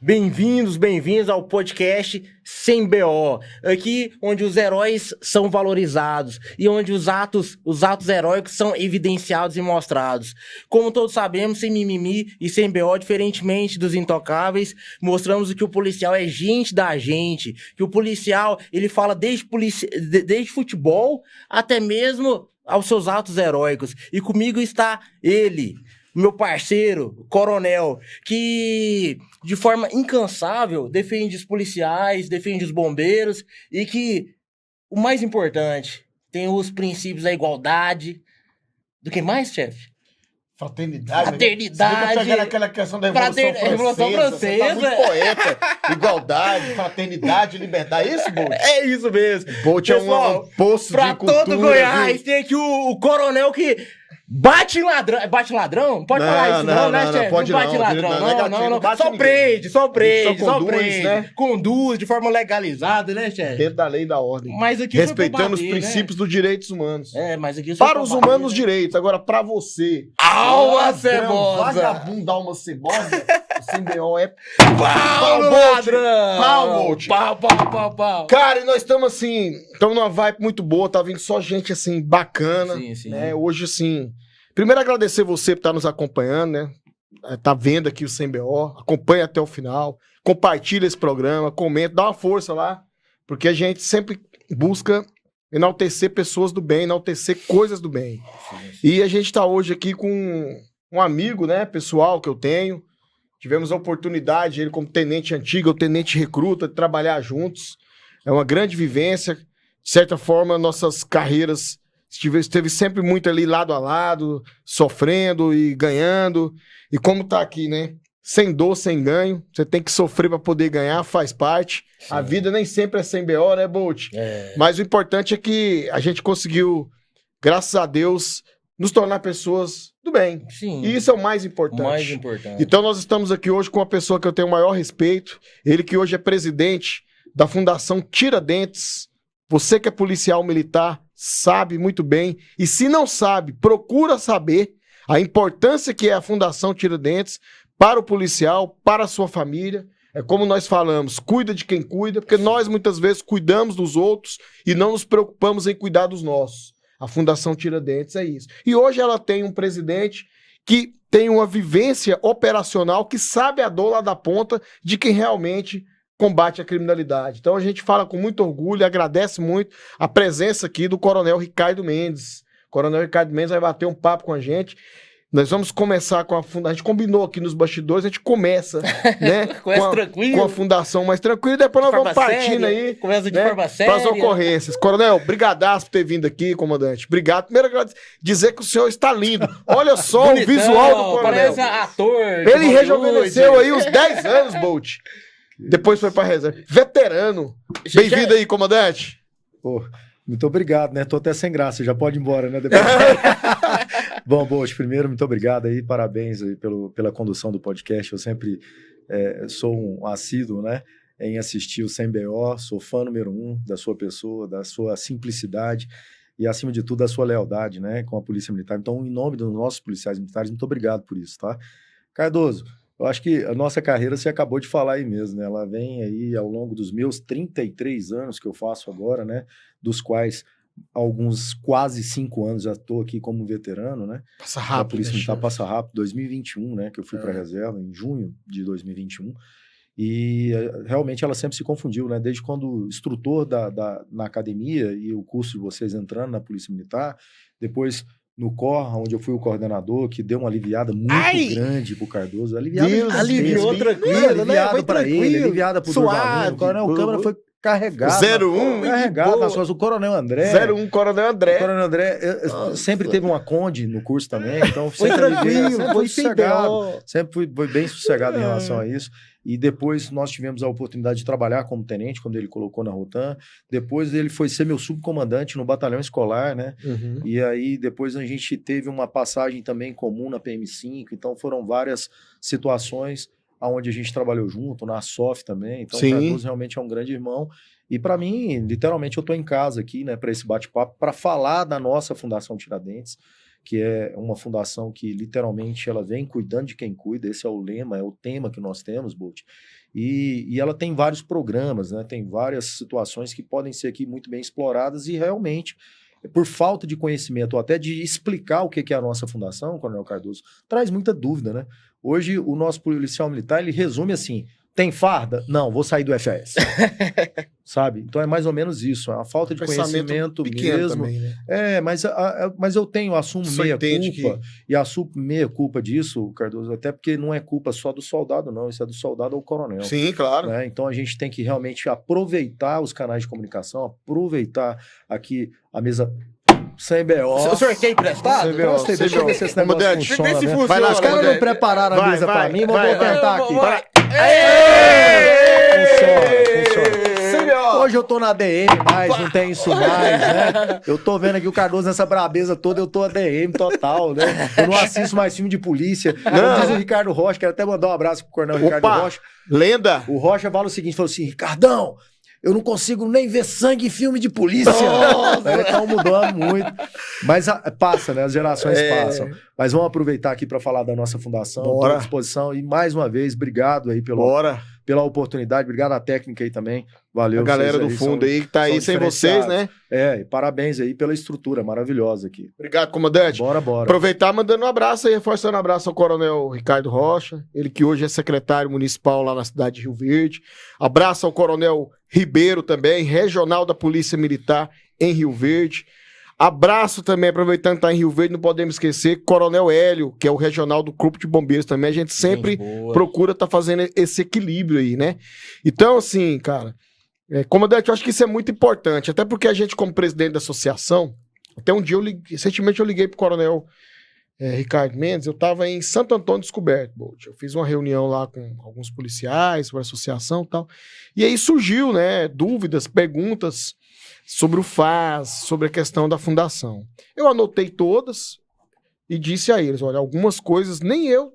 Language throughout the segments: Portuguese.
Bem-vindos ao podcast Sem BO. Aqui onde os heróis são valorizados e onde os atos heróicos são evidenciados e mostrados. Como todos sabemos, sem mimimi e sem BO, diferentemente dos intocáveis, mostramos que o policial é gente da gente, que o policial, ele fala desde futebol até mesmo aos seus atos heróicos. E comigo está ele, meu parceiro, coronel, que de forma incansável defende os policiais, defende os bombeiros e que, o mais importante, tem os princípios da igualdade. Do que mais, chefe? Fraternidade. Fraternidade. Você fica aquela questão da Revolução Francesa. Você tá muito poeta. Igualdade, fraternidade, liberdade. É isso, Bolt? É isso mesmo. Bolt é um poço de cultura. Pra todo Goiás, tem aqui o coronel que bate em ladrão. Bate em ladrão? Pode falar isso não, né, chefe? Pode não bate em ladrão, não. Só prende, né? Conduz de forma legalizada, né, chefe? Dentro da lei e da ordem. Mas aqui respeitando os princípios dos direitos humanos. Mas aqui para os humanos, direitos. Agora, pra você, alma cebosa, vagabundo, alma cebosa, o CBO é pau no ladrão. Pau. Cara, e nós estamos assim, estamos numa vibe muito boa, tá vindo só gente assim, bacana. Sim. Né? Hoje, assim, primeiro agradecer você por estar nos acompanhando, né? Tá vendo aqui o CBO, acompanha até o final, compartilha esse programa, comenta, dá uma força lá, porque a gente sempre busca enaltecer pessoas do bem, enaltecer coisas do bem. Sim. E a gente tá hoje aqui com um amigo, né, pessoal que eu tenho. Tivemos a oportunidade, ele como tenente antigo, o tenente recruta, de trabalhar juntos. É uma grande vivência. De certa forma, nossas carreiras esteve sempre muito ali lado a lado, sofrendo e ganhando. E como tá aqui, né? Sem dor, sem ganho. Você tem que sofrer para poder ganhar, faz parte. Sim. A vida nem sempre é sem BO, né, Bolt? Mas o importante é que a gente conseguiu, graças a Deus, nos tornar pessoas do bem. Sim. E isso é o mais importante. Então nós estamos aqui hoje com uma pessoa que eu tenho o maior respeito. Ele que hoje é presidente da Fundação Tiradentes. Você que é policial militar sabe muito bem. E se não sabe, procura saber a importância que é a Fundação Tiradentes para o policial, para a sua família. É como nós falamos, cuida de quem cuida, porque nós muitas vezes cuidamos dos outros e não nos preocupamos em cuidar dos nossos. A Fundação Tiradentes é isso. E hoje ela tem um presidente que tem uma vivência operacional, que sabe a dor lá da ponta de quem realmente combate a criminalidade. Então a gente fala com muito orgulho, agradece muito a presença aqui do Coronel Ricardo Mendes. O Coronel Ricardo Mendes vai bater um papo com a gente. Nós vamos começar com a fundação. A gente combinou aqui nos bastidores, a gente começa, né? Tranquilo. Com a fundação mais tranquila, e depois nós vamos partindo aí. Começa de forma séria. Para as ocorrências. Coronel, brigadaço por ter vindo aqui, comandante. Obrigado. Primeiro, dizer que o senhor está lindo. Olha só bonitão, o visual do coronel. Parece ator. Ele rejuvenesceu aí uns 10 anos, Bolt. Depois foi para reserva. Veterano. Bem-vindo aí, comandante. Pô, muito obrigado, né? Tô até sem graça, já pode ir embora, né? Bom, Bolt, primeiro, muito obrigado aí, parabéns aí pela condução do podcast. Eu sempre sou um assíduo, né, em assistir o Sem BO, sou fã número 1 da sua pessoa, da sua simplicidade e, acima de tudo, da sua lealdade, né, com a Polícia Militar. Então, em nome dos nossos policiais militares, muito obrigado por isso, tá? Cardoso, eu acho que a nossa carreira você acabou de falar aí mesmo, né? Ela vem aí ao longo dos meus 33 anos que eu faço agora, né, dos quais alguns quase 5 anos já estou aqui como veterano, né? Passa rápido. A Polícia Militar passa rápido. 2021, né? Que eu fui para a reserva em junho de 2021. E realmente ela sempre se confundiu, né? Desde quando instrutor na academia e o curso de vocês entrando na Polícia Militar, depois no COR, onde eu fui o coordenador, que deu uma aliviada muito grande pro Cardoso. Aliviou tranquilo, aliviado para ele, aliviada pro Durvalino. O Coronel Câmara foi carregado. 01, carregado nas costas. O Coronel André. 01, Coronel André. O Coronel André sempre teve uma conde no curso também, então foi tranquilo, foi sossegado. Sempre foi bem sossegado em relação a isso. E depois nós tivemos a oportunidade de trabalhar como tenente, quando ele colocou na Rotan. Depois ele foi ser meu subcomandante no batalhão escolar, né? Uhum. E aí depois a gente teve uma passagem também comum na PM5. Então foram várias situações onde a gente trabalhou junto, na SOF também. Então, o Cardoso realmente é um grande irmão. E para mim, literalmente, eu estou em casa aqui, né, para esse bate-papo, para falar da nossa Fundação Tiradentes, que é uma fundação que literalmente ela vem cuidando de quem cuida. Esse é o lema, é o tema que nós temos, Bolt. E ela tem vários programas, né? Tem várias situações que podem ser aqui muito bem exploradas e realmente, por falta de conhecimento ou até de explicar o que é a nossa fundação, Coronel Cardoso, traz muita dúvida, né? Hoje o nosso policial militar, ele resume assim: tem farda? Não, vou sair do FAS. Sabe? Então é mais ou menos isso. É uma falta de conhecimento mesmo. Também, né? Mas eu assumo meia-culpa. E assumo meia-culpa disso, Cardoso, até porque não é culpa só do soldado, não. Isso é do soldado ao coronel. Sim, claro. Né? Então a gente tem que realmente aproveitar os canais de comunicação, aproveitar aqui a mesa... Sem BO. O senhor quer emprestado? Deixa eu ver se esse negócio funciona. Se Vai lá, os caras não prepararam a mesa pra mim, vou tentar aqui. Funciona. Hoje eu tô na DM mais, não tem isso mais, né? Eu tô vendo aqui o Cardoso nessa brabeza toda, eu tô ADM total, né? Eu não assisto mais filme de polícia. Como diz o Ricardo Rocha, quero até mandar um abraço pro Coronel Ricardo Rocha. Lenda! O Rocha fala o seguinte, falou assim: Ricardão, eu não consigo nem ver sangue em filme de polícia. Então mudando muito. Mas passa, né? As gerações passam. Mas vamos aproveitar aqui para falar da nossa fundação. Estou à disposição. E mais uma vez, obrigado aí pela oportunidade. Obrigado à técnica aí também. Valeu. A galera do fundo aí que tá aí sem vocês, né? E parabéns aí pela estrutura maravilhosa aqui. Obrigado, comandante. Bora. Aproveitar mandando um abraço aí, reforçando um abraço ao Coronel Ricardo Rocha, ele que hoje é secretário municipal lá na cidade de Rio Verde. Abraço ao Coronel Ribeiro também, regional da Polícia Militar em Rio Verde. Abraço também, aproveitando que tá em Rio Verde, não podemos esquecer, Coronel Hélio, que é o regional do Corpo de Bombeiros também. A gente sempre procura estar fazendo esse equilíbrio aí, né? Então, assim, cara, comandante, eu acho que isso é muito importante, até porque a gente, como presidente da associação, até um dia, recentemente eu liguei pro Coronel Ricardo Mendes, eu estava em Santo Antônio Descoberto, Bolt. Eu fiz uma reunião lá com alguns policiais sobre a associação e tal, e aí surgiu, né, dúvidas, perguntas sobre o FAS, sobre a questão da fundação. Eu anotei todas e disse a eles, olha, algumas coisas nem eu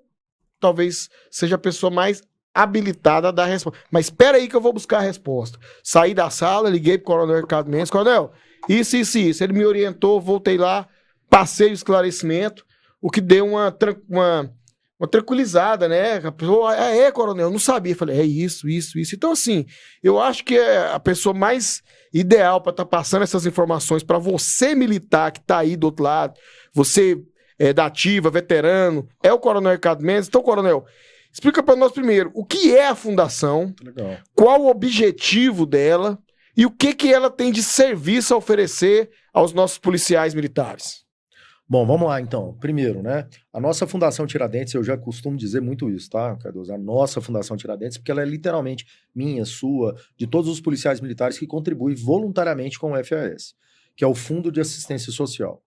talvez seja a pessoa mais habilitada a dar a resposta. Mas espera aí que eu vou buscar a resposta. Saí da sala, liguei pro Coronel Ricardo Mendes, Coronel, isso. Ele me orientou, voltei lá, passei o esclarecimento, o que deu uma tranquilizada, né? A pessoa, coronel, eu não sabia. Eu falei, isso. Então, assim, eu acho que a pessoa mais ideal para estar passando essas informações para você militar que tá aí do outro lado, você da ativa, veterano, é o Coronel Ricardo Mendes. Então, Coronel, explica para nós primeiro, o que é a fundação, qual o objetivo dela e o que ela tem de serviço a oferecer aos nossos policiais militares. Bom, vamos lá então. Primeiro, né? A nossa Fundação Tiradentes, eu já costumo dizer muito isso, tá, Cardoso? A nossa Fundação Tiradentes, porque ela é literalmente minha, sua, de todos os policiais militares que contribuem voluntariamente com o FAS, que é o Fundo de Assistência Social.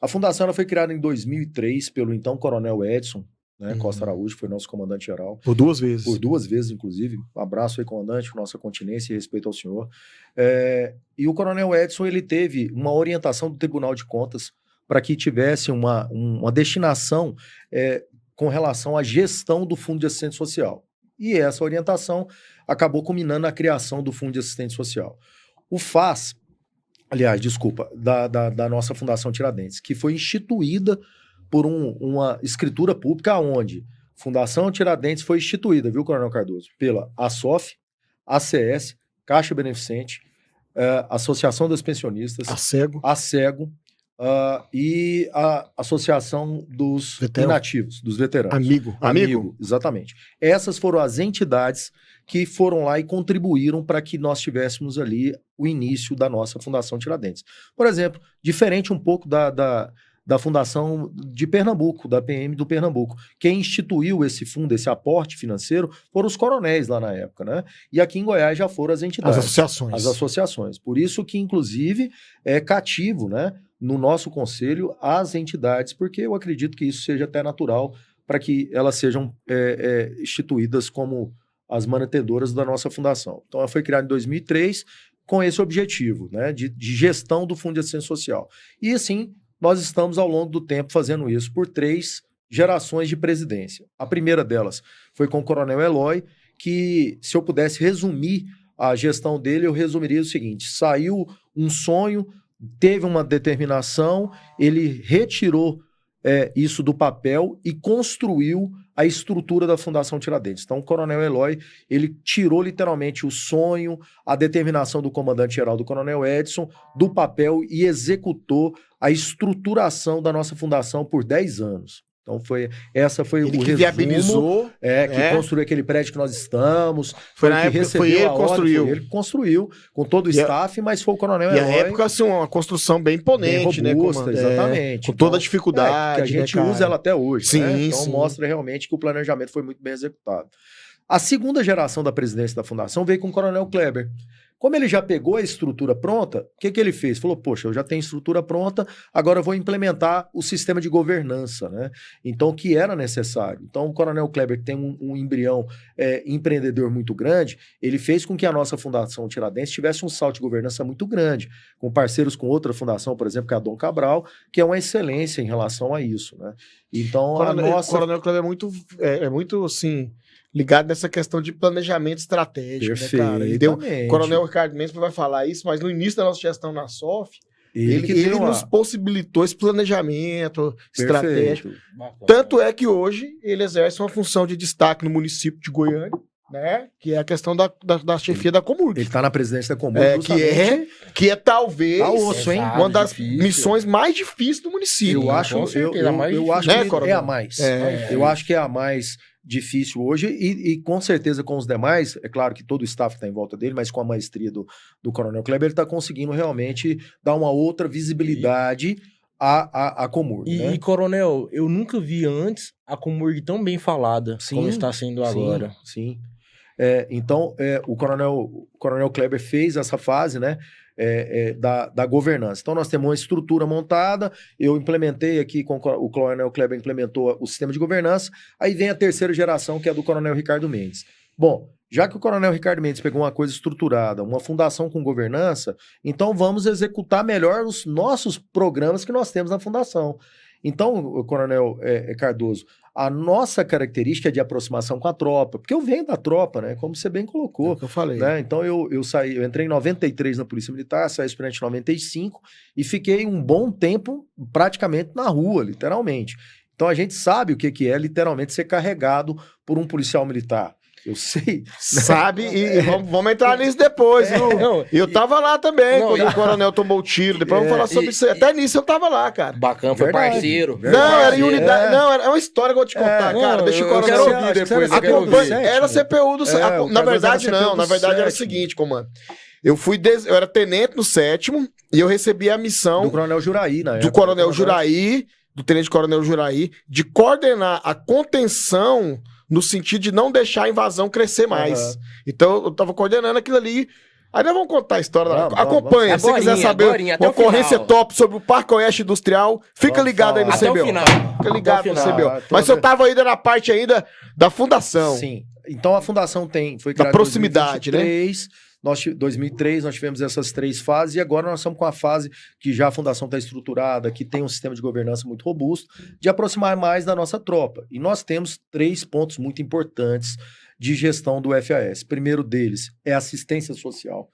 A fundação ela foi criada em 2003 pelo então Coronel Edson, né, Costa Araújo, foi nosso comandante-geral. Por 2 vezes. Por 2 vezes, inclusive. Um abraço aí, comandante, com nossa continência e respeito ao senhor. E o Coronel Edson, ele teve uma orientação do Tribunal de Contas para que tivesse uma destinação com relação à gestão do Fundo de Assistência Social. E essa orientação acabou culminando na criação do Fundo de Assistência Social. O FAS, aliás, desculpa, da nossa Fundação Tiradentes, que foi instituída por uma escritura pública onde Fundação Tiradentes foi instituída, viu, Coronel Cardoso? Pela ASOF, ACS, Caixa Beneficente, Associação dos Pensionistas, ACEGO, e a Associação dos Inativos, dos Veteranos. Amigo, exatamente. Essas foram as entidades que foram lá e contribuíram para que nós tivéssemos ali o início da nossa Fundação Tiradentes. Por exemplo, diferente um pouco da Fundação de Pernambuco, da PM do Pernambuco. Quem instituiu esse fundo, esse aporte financeiro, foram os coronéis lá na época, né? E aqui em Goiás já foram as entidades. As associações. Por isso que, inclusive, é cativo, né, no nosso conselho, as entidades, porque eu acredito que isso seja até natural para que elas sejam instituídas como as manutendoras da nossa fundação. Então, ela foi criada em 2003 com esse objetivo, né, de gestão do Fundo de Assistência Social. E, assim, nós estamos, ao longo do tempo, fazendo isso por 3 gerações de presidência. A primeira delas foi com o Coronel Eloy, que, se eu pudesse resumir a gestão dele, eu resumiria o seguinte: saiu um sonho, teve uma determinação, ele retirou isso do papel e construiu a estrutura da Fundação Tiradentes. Então, o Coronel Eloy, ele tirou literalmente o sonho, a determinação do comandante-geral do Coronel Edson do papel e executou a estruturação da nossa fundação por 10 anos. Então, essa foi ele o que resumo, viabilizou, que construiu aquele prédio que nós estamos. Foi na época que ele construiu. Foi ele que construiu, com todo o staff, mas foi o Coronel Eloy. E a época, assim, uma construção bem imponente, bem robusta, né? Exatamente. Com toda a dificuldade. Que a gente usa ela até hoje. Sim, né? Então, sim. mostra realmente que o planejamento foi muito bem executado. A segunda geração da presidência da Fundação veio com o Coronel Kleber. Como ele já pegou a estrutura pronta, o que ele fez? Falou, poxa, eu já tenho estrutura pronta, agora eu vou implementar o sistema de governança, né? Então, o que era necessário? Então, o Coronel Kleber, que tem um embrião empreendedor muito grande, ele fez com que a nossa Fundação Tiradentes tivesse um salto de governança muito grande, com parceiros com outra fundação, por exemplo, que é a Dom Cabral, que é uma excelência em relação a isso, né? Então, o Coronel Kleber é muito, assim, ligado nessa questão de planejamento estratégico, né, cara? O Coronel Ricardo Mendes vai falar isso, mas no início da nossa gestão na SOF, ele nos possibilitou esse planejamento estratégico. Tanto é que hoje ele exerce uma função de destaque no município de Goiânia, né? Que é a questão da chefia da Comurg. Ele está na presidência da Comurg, que é talvez uma das missões mais difíceis do município. Eu acho que é a mais. Eu acho que é a mais difícil hoje e com certeza com os demais, é claro que todo o staff está em volta dele, mas com a maestria do Coronel Kleber, ele está conseguindo realmente dar uma outra visibilidade à Comurg. Né? E, Coronel, eu nunca vi antes a Comurg tão bem falada como está sendo agora. Sim. Então, o Coronel Kleber fez essa fase, né? Da governança. Então, nós temos uma estrutura montada, eu implementei aqui, o Coronel Kleber implementou o sistema de governança, aí vem a terceira geração, que é do Coronel Ricardo Mendes. Bom, já que o Coronel Ricardo Mendes pegou uma coisa estruturada, uma fundação com governança, então vamos executar melhor os nossos programas que nós temos na fundação. Então, Coronel Cardoso, a nossa característica é de aproximação com a tropa, porque eu venho da tropa, né? Como você bem colocou. É o que eu falei. Né? Então, eu entrei em 93 na Polícia Militar, saí aspirante em 95 e fiquei um bom tempo praticamente na rua, literalmente. Então, a gente sabe o que é literalmente ser carregado por um policial militar. Eu sei. Sabe, e vamos entrar nisso depois, viu? Eu tava lá também, quando o coronel tomou o tiro. Depois vamos falar sobre isso. Até nisso eu tava lá, cara. Bacana, foi parceiro. Não, era em unidade. Não, é uma história que eu vou te contar, cara. Deixa o coronel ouvir depois. Era CPU do... Na verdade, não. Na verdade, era o seguinte, comando. Eu era tenente no 7º e eu recebi a missão... Do Coronel Juraí, na época. Do Coronel Juraí, do Tenente Coronel Juraí, de coordenar a contenção... no sentido de não deixar a invasão crescer mais. Então, eu tava coordenando aquilo ali. Aí nós vamos contar a história. Acompanha. Se você quiser saber uma ocorrência top sobre o Parque Oeste Industrial, fica ligado aí no CBO. Fica ligado no CBO. Mas eu tava ainda na parte ainda da fundação. Sim. Então, a fundação foi criada da proximidade, em 2003, nós tivemos essas 3 fases e agora nós estamos com a fase que já a fundação está estruturada, que tem um sistema de governança muito robusto, de aproximar mais da nossa tropa. E nós temos 3 pontos muito importantes de gestão do FAS. Primeiro deles é assistência social.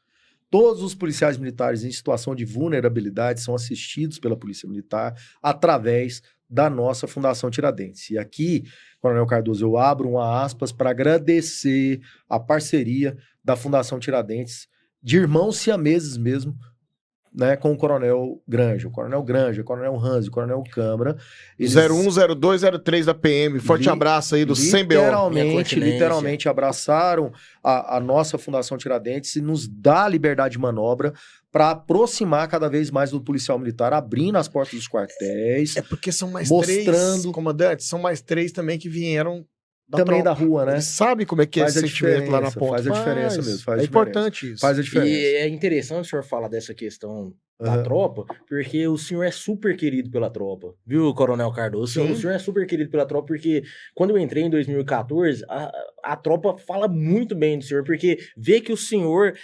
Todos os policiais militares em situação de vulnerabilidade são assistidos pela Polícia Militar através da nossa Fundação Tiradentes. E aqui, Coronel Cardoso, eu abro uma aspas para agradecer a parceria da Fundação Tiradentes, de irmãos siameses mesmo, né, com o Coronel Granja. O Coronel Granja, o Coronel Ranzi, o Coronel Câmara. 01, 02, 03 da PM. Forte abraço aí do CBO. Literalmente abraçaram a nossa Fundação Tiradentes e nos dá liberdade de manobra para aproximar cada vez mais do policial militar, abrindo as portas dos quartéis. É porque são mais 3, comandante, são mais 3 também que vieram também da rua, né? Ele sabe como é que é esse sentimento lá na ponta. Faz a diferença mesmo. É importante isso. Faz a diferença. E é interessante o senhor falar dessa questão da tropa, porque o senhor é super querido pela tropa, viu, Coronel Cardoso? O senhor é super querido pela tropa, porque quando eu entrei em 2014, a tropa fala muito bem do senhor, porque vê que o senhor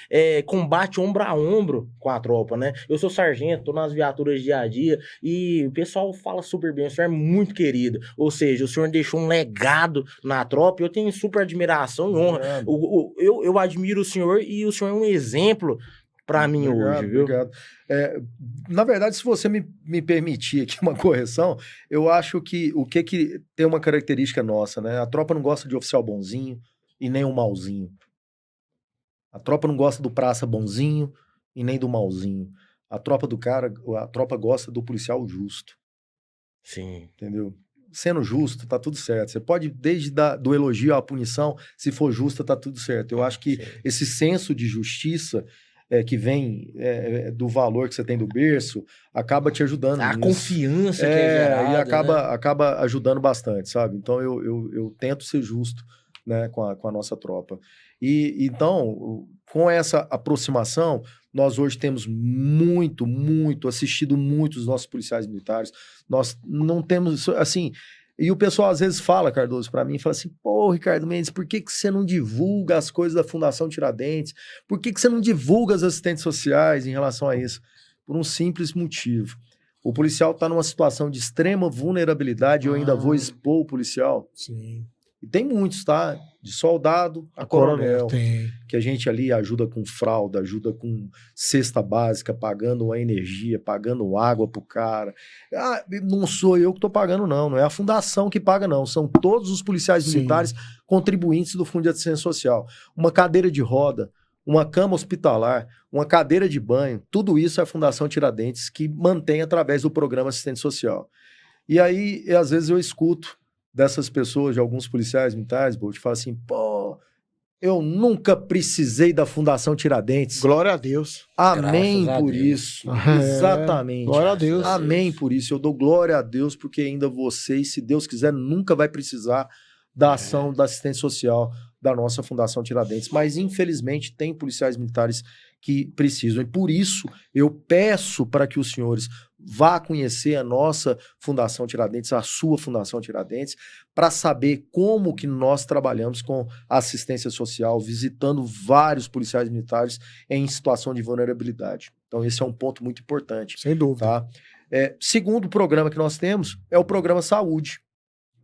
combate ombro a ombro com a tropa, né? Eu sou sargento, tô nas viaturas dia a dia, e o pessoal fala super bem, o senhor é muito querido, ou seja, o senhor deixou um legado na tropa, e eu tenho super admiração e honra. Eu admiro o senhor, e o senhor é um exemplo para mim hoje, viu? Obrigado. Na verdade, se você me permitir aqui uma correção, eu acho que o que tem uma característica nossa, né? A tropa não gosta de oficial bonzinho e nem um malzinho. A tropa não gosta do praça bonzinho e nem do malzinho. A tropa gosta do policial justo. Sim. Entendeu? Sendo justo, tá tudo certo. Você pode, desde do elogio à punição, se for justa, tá tudo certo. Eu acho que esse senso de justiça que vem do valor que você tem do berço, acaba te ajudando. A confiança que é gerada, e acaba ajudando bastante, sabe? Então, eu tento ser justo, né, com a nossa tropa. E então, com essa aproximação, nós hoje temos assistido muito os nossos policiais militares. Nós não temos, assim... E o pessoal às vezes fala, Cardoso, para mim, fala assim, pô, Ricardo Mendes, por que você não divulga as coisas da Fundação Tiradentes? Por que você não divulga as assistentes sociais em relação a isso? Por um simples motivo. O policial está numa situação de extrema vulnerabilidade, eu ainda vou expor o policial. Sim. E tem muitos, tá? De soldado a coronel. Tem. Que a gente ali ajuda com fralda, ajuda com cesta básica, pagando a energia, pagando água pro cara. Não sou eu que tô pagando, não é a fundação que paga, não. São todos os policiais militares contribuintes do Fundo de Assistência Social. Uma cadeira de roda, uma cama hospitalar, uma cadeira de banho, tudo isso é a Fundação Tiradentes que mantém através do programa Assistente Social. E aí, às vezes eu escuto dessas pessoas, de alguns policiais militares, Bolt, fala assim, pô, eu nunca precisei da Fundação Tiradentes. Glória a Deus. Amém por isso. Exatamente. Glória a Deus. Amém por isso. Eu dou glória a Deus, porque ainda vocês, se Deus quiser, nunca vai precisar da ação da assistência social da nossa Fundação Tiradentes. Mas, infelizmente, tem policiais militares que precisam. E por isso, eu peço para que os senhores vá conhecer a nossa Fundação Tiradentes, a sua Fundação Tiradentes, para saber como que nós trabalhamos com assistência social, visitando vários policiais militares em situação de vulnerabilidade. Então, esse é um ponto muito importante. Sem dúvida. Tá? Segundo programa que nós temos é o Programa Saúde,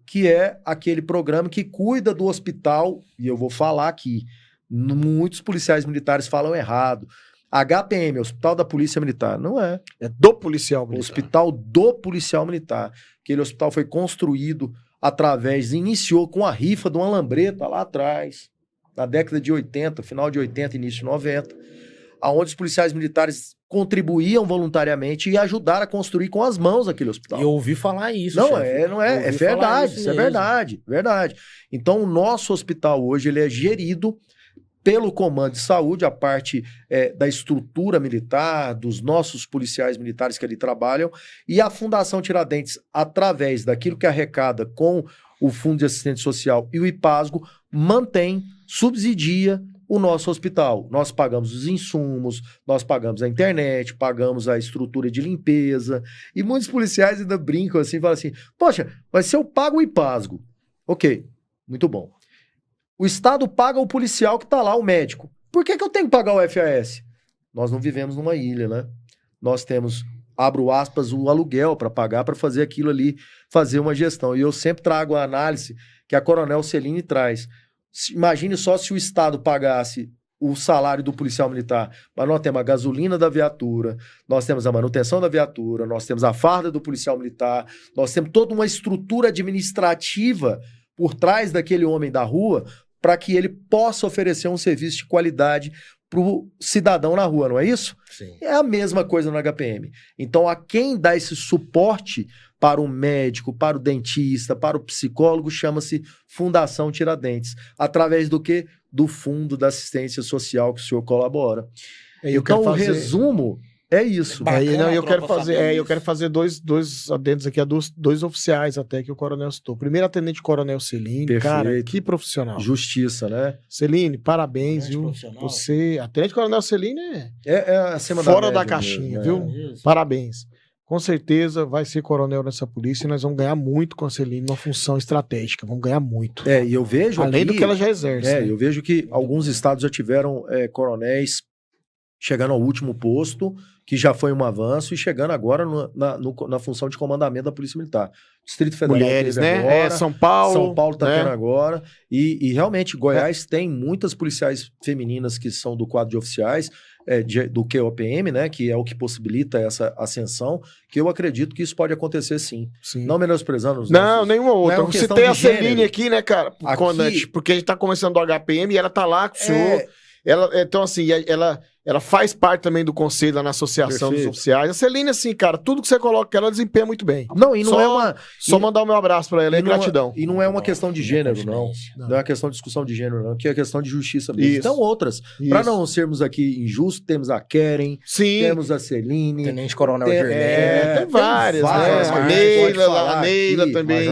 que é aquele programa que cuida do hospital, e eu vou falar aqui, muitos policiais militares falam errado. HPM, Hospital da Polícia Militar. Não é. É do policial militar. Hospital do Policial Militar. Aquele hospital foi construído iniciou com a rifa de uma lambreta lá atrás, na década de 80, final de 80, início de 90, onde os policiais militares contribuíam voluntariamente e ajudaram a construir com as mãos aquele hospital. Eu ouvi falar isso, Não, chefe. é verdade, isso é verdade. Então, o nosso hospital hoje, ele é gerido pelo Comando de Saúde, a parte da estrutura militar, dos nossos policiais militares que ali trabalham, e a Fundação Tiradentes, através daquilo que arrecada com o Fundo de Assistência Social e o IPASGO, subsidia o nosso hospital. Nós pagamos os insumos, nós pagamos a internet, pagamos a estrutura de limpeza, e muitos policiais ainda brincam assim, falam assim, poxa, mas se eu pago o IPASGO, ok, muito bom. O Estado paga o policial que está lá, o médico. Por que eu tenho que pagar o FAS? Nós não vivemos numa ilha, né? Nós temos, abro aspas, o aluguel para pagar, para fazer aquilo ali, fazer uma gestão. E eu sempre trago a análise que a Coronel Celine traz. Imagine só se o Estado pagasse o salário do policial militar, mas nós temos a gasolina da viatura, nós temos a manutenção da viatura, nós temos a farda do policial militar, nós temos toda uma estrutura administrativa por trás daquele homem da rua, para que ele possa oferecer um serviço de qualidade para o cidadão na rua, não é isso? Sim. É a mesma coisa no HPM. Então, a quem dá esse suporte para o médico, para o dentista, para o psicólogo, chama-se Fundação Tiradentes. Através do quê? Do Fundo da Assistência Social que o senhor colabora. Então, o resumo É isso. Eu quero fazer dois adendos aqui, dois oficiais até que o coronel citou. Primeiro, atendente coronel Celine. Perfeito. Cara, que profissional. Justiça, né? Celine, parabéns, viu? Você, atendente coronel Celine é acima fora da da caixinha, mesmo, viu? Parabéns. Com certeza vai ser coronel nessa polícia e nós vamos ganhar muito com a Celine numa função estratégica. Vamos ganhar muito. E eu vejo além aqui, do que ela já exerce. Né? Eu vejo que alguns estados já tiveram coronéis chegando ao último posto, que já foi um avanço, e chegando agora na função de comandamento da Polícia Militar. Distrito Federal Mulheres, né? Agora, São Paulo tá tendo agora. E realmente, Goiás tem muitas policiais femininas que são do quadro de oficiais, do QOPM, né? Que é o que possibilita essa ascensão, que eu acredito que isso pode acontecer sim. Não menosprezando os nossos... nenhuma outra. Não é você tem a Celine aqui, né, cara? Porque a gente tá começando do HPM e ela tá lá com o senhor. Então, assim, ela faz parte também do conselho lá na Associação dos Oficiais. A Celine, assim, cara, tudo que você coloca, ela desempenha muito bem. Só mandar o meu abraço pra ela, gratidão. E não é uma questão de gênero, não. Não é uma questão de discussão de gênero, não. Que é questão de justiça mesmo. Então, outras. Para não sermos aqui injustos, temos a Keren, temos a Celine. Tenente Coronel Gerlene. Tem várias, né? A Neila também.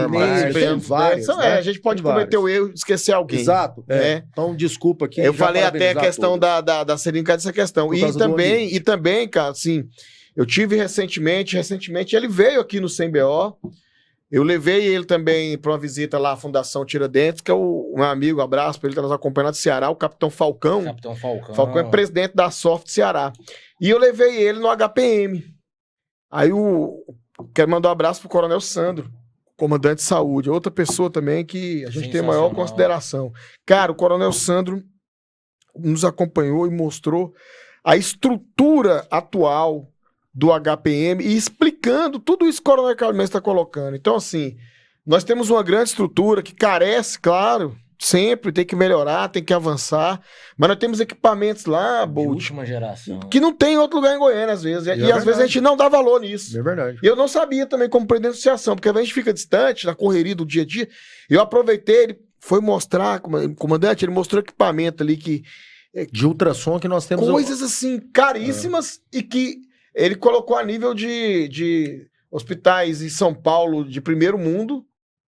Tem várias. A gente pode cometer o erro de esquecer alguém. Exato. Então, desculpa aqui. Eu falei até a questão da Celine, dessa questão. E também, cara, assim, eu tive recentemente, ele veio aqui no CMBO, eu levei ele também para uma visita lá à Fundação Tiradentes, que é o meu amigo, um abraço para ele, tá nos acompanhando do Ceará, o Capitão Falcão. Falcão é presidente da SOFT Ceará. E eu levei ele no HPM. Aí quero mandar um abraço pro Coronel Sandro, comandante de saúde, outra pessoa também que a gente tem a maior consideração. Cara, o Coronel Sandro nos acompanhou e mostrou a estrutura atual do HPM e explicando tudo isso que o Coronel Carlos Mendes está colocando. Então, assim, nós temos uma grande estrutura que carece, claro, sempre tem que melhorar, tem que avançar, mas nós temos equipamentos lá, de última geração, que não tem em outro lugar em Goiânia, às vezes. E às vezes a gente não dá valor nisso. É verdade. E eu não sabia também como presidente de associação, porque a gente fica distante, na correria do dia a dia. Eu aproveitei, ele foi mostrar, comandante, ele mostrou equipamento ali de ultrassom que nós temos... Coisas assim, caríssimas e que ele colocou a nível de hospitais em São Paulo de primeiro mundo.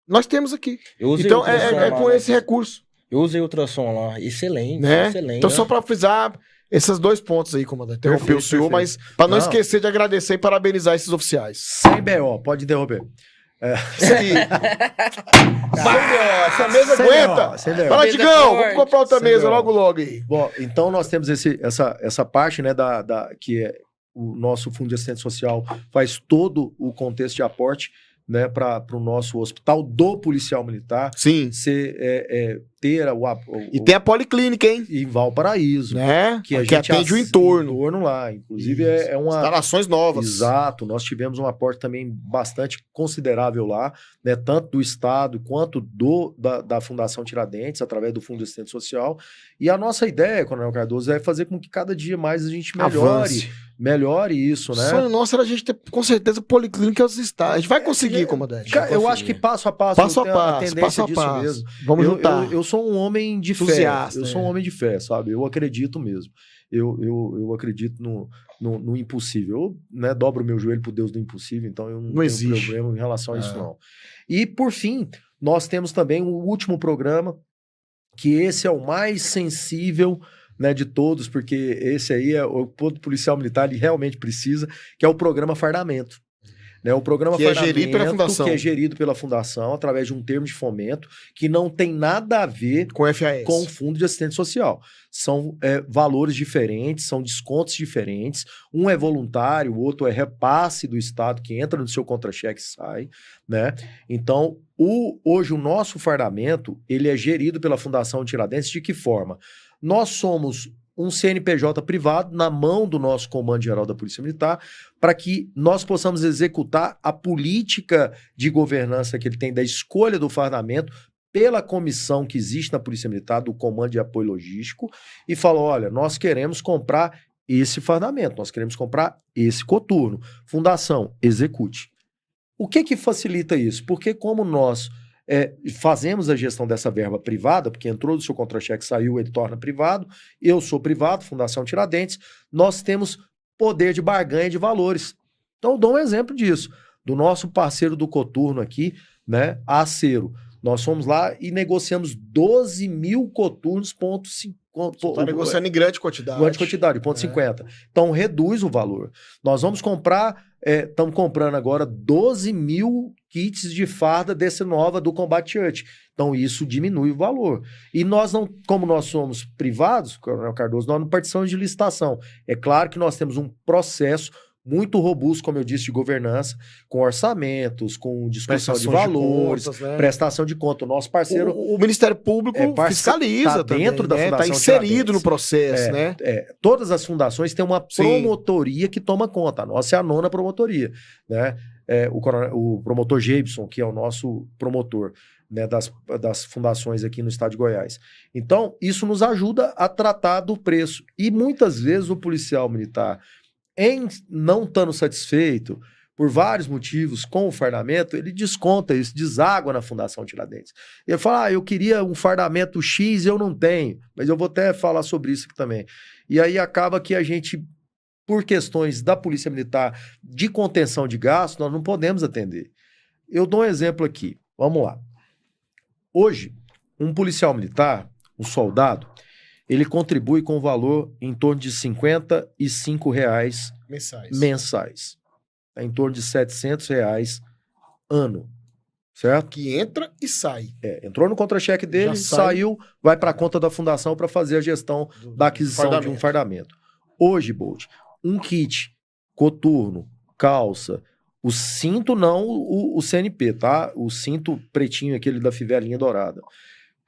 Nós temos aqui. Então é com esse recurso. Eu usei ultrassom lá, excelente, né? Excelente. Então só para frisar esses 2 pontos aí, comandante. Interrompeu o senhor, mas para não esquecer de agradecer e parabenizar esses oficiais. Sem BO, pode interromper. Isso aí. Essa mesa aguenta. Fala, Digão, vamos comprar outra mesa logo aí. Bom, então nós temos essa parte, né, que é o nosso Fundo de Assistência Social, faz todo o contexto de aporte, né, para o nosso hospital do policial militar. Sim. Ter e tem a policlínica, hein? Em Valparaíso. Né? Que a gente atende o entorno lá. Inclusive é uma... instalações novas. Exato. Nós tivemos um aporte também bastante considerável lá, né? Tanto do Estado quanto da Fundação Tiradentes, através do Fundo de Assistência Social. E a nossa ideia, Coronel Cardoso, é fazer com que cada dia mais a gente melhore isso, né? Sonho nosso era a gente ter, com certeza, policlínica aos estados. A gente vai conseguir, comandante. Eu acho que passo a passo. Passo a passo. Mesmo. Vamos juntar. Eu sou um homem de fé. Eu sou um homem de fé, sabe? Eu acredito mesmo. Eu acredito no impossível. Eu, né, dobro o meu joelho pro Deus do impossível, então eu não tenho problema em relação a isso, não. E, por fim, nós temos também o último programa, que esse é o mais sensível, né, de todos, porque esse aí todo policial militar ele realmente precisa, que é o programa Fardamento. Né, o programa que Fardamento, é gerido pela Fundação. Que é gerido pela Fundação, através de um termo de fomento, que não tem nada a ver com o Fundo de Assistência Social. São valores diferentes, são descontos diferentes. Um é voluntário, o outro é repasse do Estado, que entra no seu contra-cheque e sai. Né? Então, hoje o nosso fardamento ele é gerido pela Fundação Tiradentes de que forma? Nós somos um CNPJ privado na mão do nosso Comando-Geral da Polícia Militar para que nós possamos executar a política de governança que ele tem da escolha do fardamento pela comissão que existe na Polícia Militar, do Comando de Apoio Logístico, e falou, olha, nós queremos comprar esse fardamento, nós queremos comprar esse coturno. Fundação, execute. O que facilita isso? Porque como nós fazemos a gestão dessa verba privada, porque entrou do seu contra-cheque, saiu, ele torna privado, eu sou privado, Fundação Tiradentes, nós temos poder de barganha de valores. Então, eu dou um exemplo disso. Do nosso parceiro do coturno aqui, né, a Acero. Nós fomos lá e negociamos 12 mil coturnos, ponto 50. Está negociando em grande quantidade. Grande quantidade, ponto 50. Então, reduz o valor. Nós vamos comprar, estamos comprando agora 12 mil kits de farda desse nova do Combat Shirt. Então, isso diminui o valor. E nós não, como nós somos privados, Coronel Cardoso, nós não participamos de licitação. É claro que nós temos um processo muito robusto, como eu disse, de governança, com orçamentos, com discussão de valores, de contas, né? Prestação de conta. O nosso parceiro... O Ministério Público fiscaliza tá dentro da Fundação Está inserido no processo, né? Todas as fundações têm uma promotoria que toma conta. A nossa é a 9ª promotoria, né? O promotor Gibson, que é o nosso promotor, né, das fundações aqui no estado de Goiás. Então, isso nos ajuda a tratar do preço. E muitas vezes o policial militar, em não estando satisfeito, por vários motivos, com o fardamento, ele desconta isso, deságua na Fundação Tiradentes. Ele fala, eu queria um fardamento X e eu não tenho, mas eu vou até falar sobre isso aqui também. E aí acaba que a gente, por questões da Polícia Militar, de contenção de gastos, nós não podemos atender. Eu dou um exemplo aqui, vamos lá. Hoje, um policial militar, um soldado, ele contribui com um valor em torno de R$ 55 mensais. É em torno de R$ 700 ano, certo? Que entra e sai. Entrou no contra-cheque dele, saiu, vai para a conta da fundação para fazer a gestão da aquisição de um fardamento. Hoje, Bolt, um kit, coturno, calça, o cinto não o CNP, tá? O cinto pretinho, aquele da fivelinha dourada.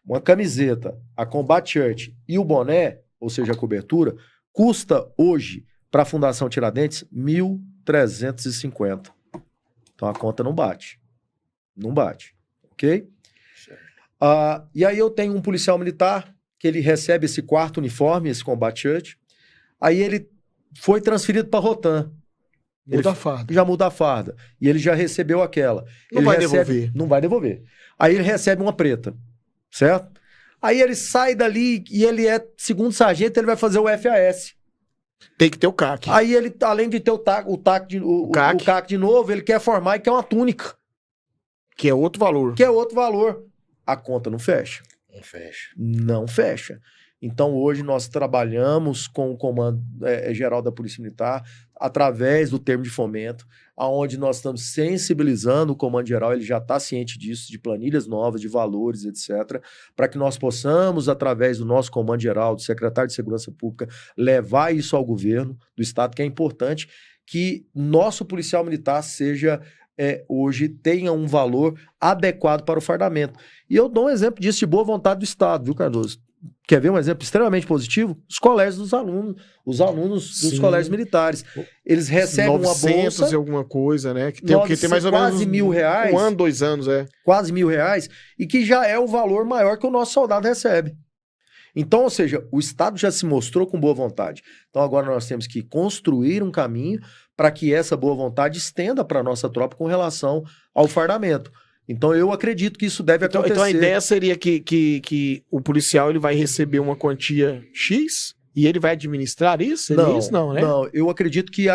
Uma camiseta, a Combat Shirt e o boné, ou seja, a cobertura, custa hoje, para a Fundação Tiradentes, R$ 1.350. Então a conta não bate. Não bate. Ok? E aí eu tenho um policial militar que ele recebe esse 4º uniforme, esse Combat Shirt. Aí ele foi transferido para a Rotan. Muda a farda. Já muda a farda. E ele já recebeu aquela. Não vai devolver. Não vai devolver. Aí ele recebe uma preta. Certo? Aí ele sai dali e ele é segundo sargento, ele vai fazer o FAS. Tem que ter o CAC. Aí ele, além de ter o CAC de novo, ele quer formar e quer uma túnica. Que é outro valor. A conta não fecha. Não fecha. Então hoje nós trabalhamos com o Comando Geral da Polícia Militar através do termo de fomento, aonde nós estamos sensibilizando o Comando Geral, ele já está ciente disso, de planilhas novas, de valores, etc., para que nós possamos, através do nosso Comando Geral, do secretário de Segurança Pública, levar isso ao governo do Estado, que é importante que nosso policial militar seja, hoje, tenha um valor adequado para o fardamento. E eu dou um exemplo disso de boa vontade do Estado, viu, Cardoso? Quer ver um exemplo extremamente positivo? Os colégios dos alunos, os alunos dos colégios militares. Eles recebem uma bolsa... e alguma coisa, né? Que tem mais ou menos quase R$ 1.000. 1 ano, 2 anos, Quase R$ 1.000, e que já é o valor maior que o nosso soldado recebe. Então, ou seja, o Estado já se mostrou com boa vontade. Então agora nós temos que construir um caminho para que essa boa vontade estenda para a nossa tropa com relação ao fardamento. Então eu acredito que isso deve acontecer. Então a ideia seria que o policial ele vai receber uma quantia X e ele vai administrar isso? Seria isso? Não, né? Não, eu acredito que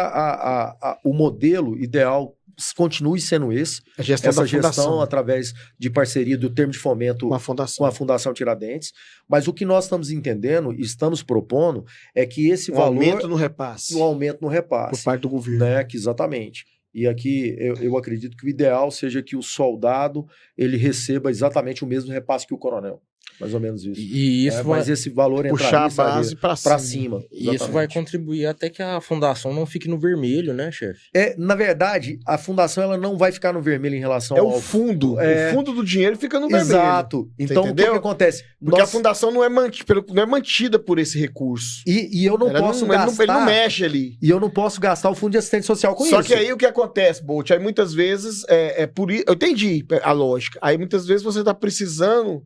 o modelo ideal continue sendo esse. Essa gestão através de parceria do termo de fomento com a Fundação Tiradentes. Mas o que nós estamos entendendo e estamos propondo é que esse valor... aumento no repasse. Um aumento no repasse. Por parte do governo. Né? Exatamente. E aqui eu acredito que o ideal seja que o soldado ele receba exatamente o mesmo repasse que o coronel. Mais ou menos isso. E isso mas esse valor puxar a base para cima. E isso vai contribuir até que a fundação não fique no vermelho, né, chefe? Na verdade, a fundação ela não vai ficar no vermelho em relação ao... o fundo. O fundo do dinheiro fica no vermelho. Exato. Então, o que acontece? Porque a fundação não é mantida por esse recurso. E eu não posso gastar... Ele não mexe ali. E eu não posso gastar o fundo de assistente social com isso. Só que aí o que acontece, Bolt? Aí muitas vezes, por isso... Eu entendi a lógica. Aí muitas vezes você está precisando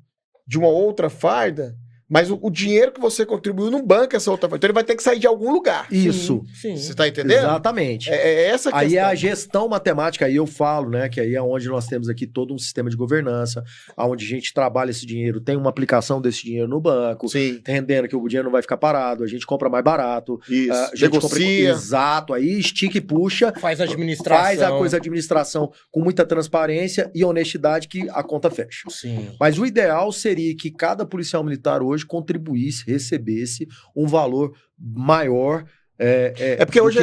de uma outra farda, Mas o dinheiro que você contribuiu não banca essa outra. Então ele vai ter que sair de algum lugar. Isso. Sim. Você tá entendendo? Exatamente. É essa a questão. Aí é a gestão matemática, aí eu falo, né, que aí é onde nós temos aqui todo um sistema de governança, onde a gente trabalha esse dinheiro, tem uma aplicação desse dinheiro no banco, entendendo que o dinheiro não vai ficar parado, a gente compra mais barato, isso. A gente negocia. Exato, aí estica e puxa. Faz a administração. Faz a coisa administração com muita transparência e honestidade que a conta fecha. Sim. Mas o ideal seria que cada policial militar hoje contribuísse, recebesse um valor maior. Porque hoje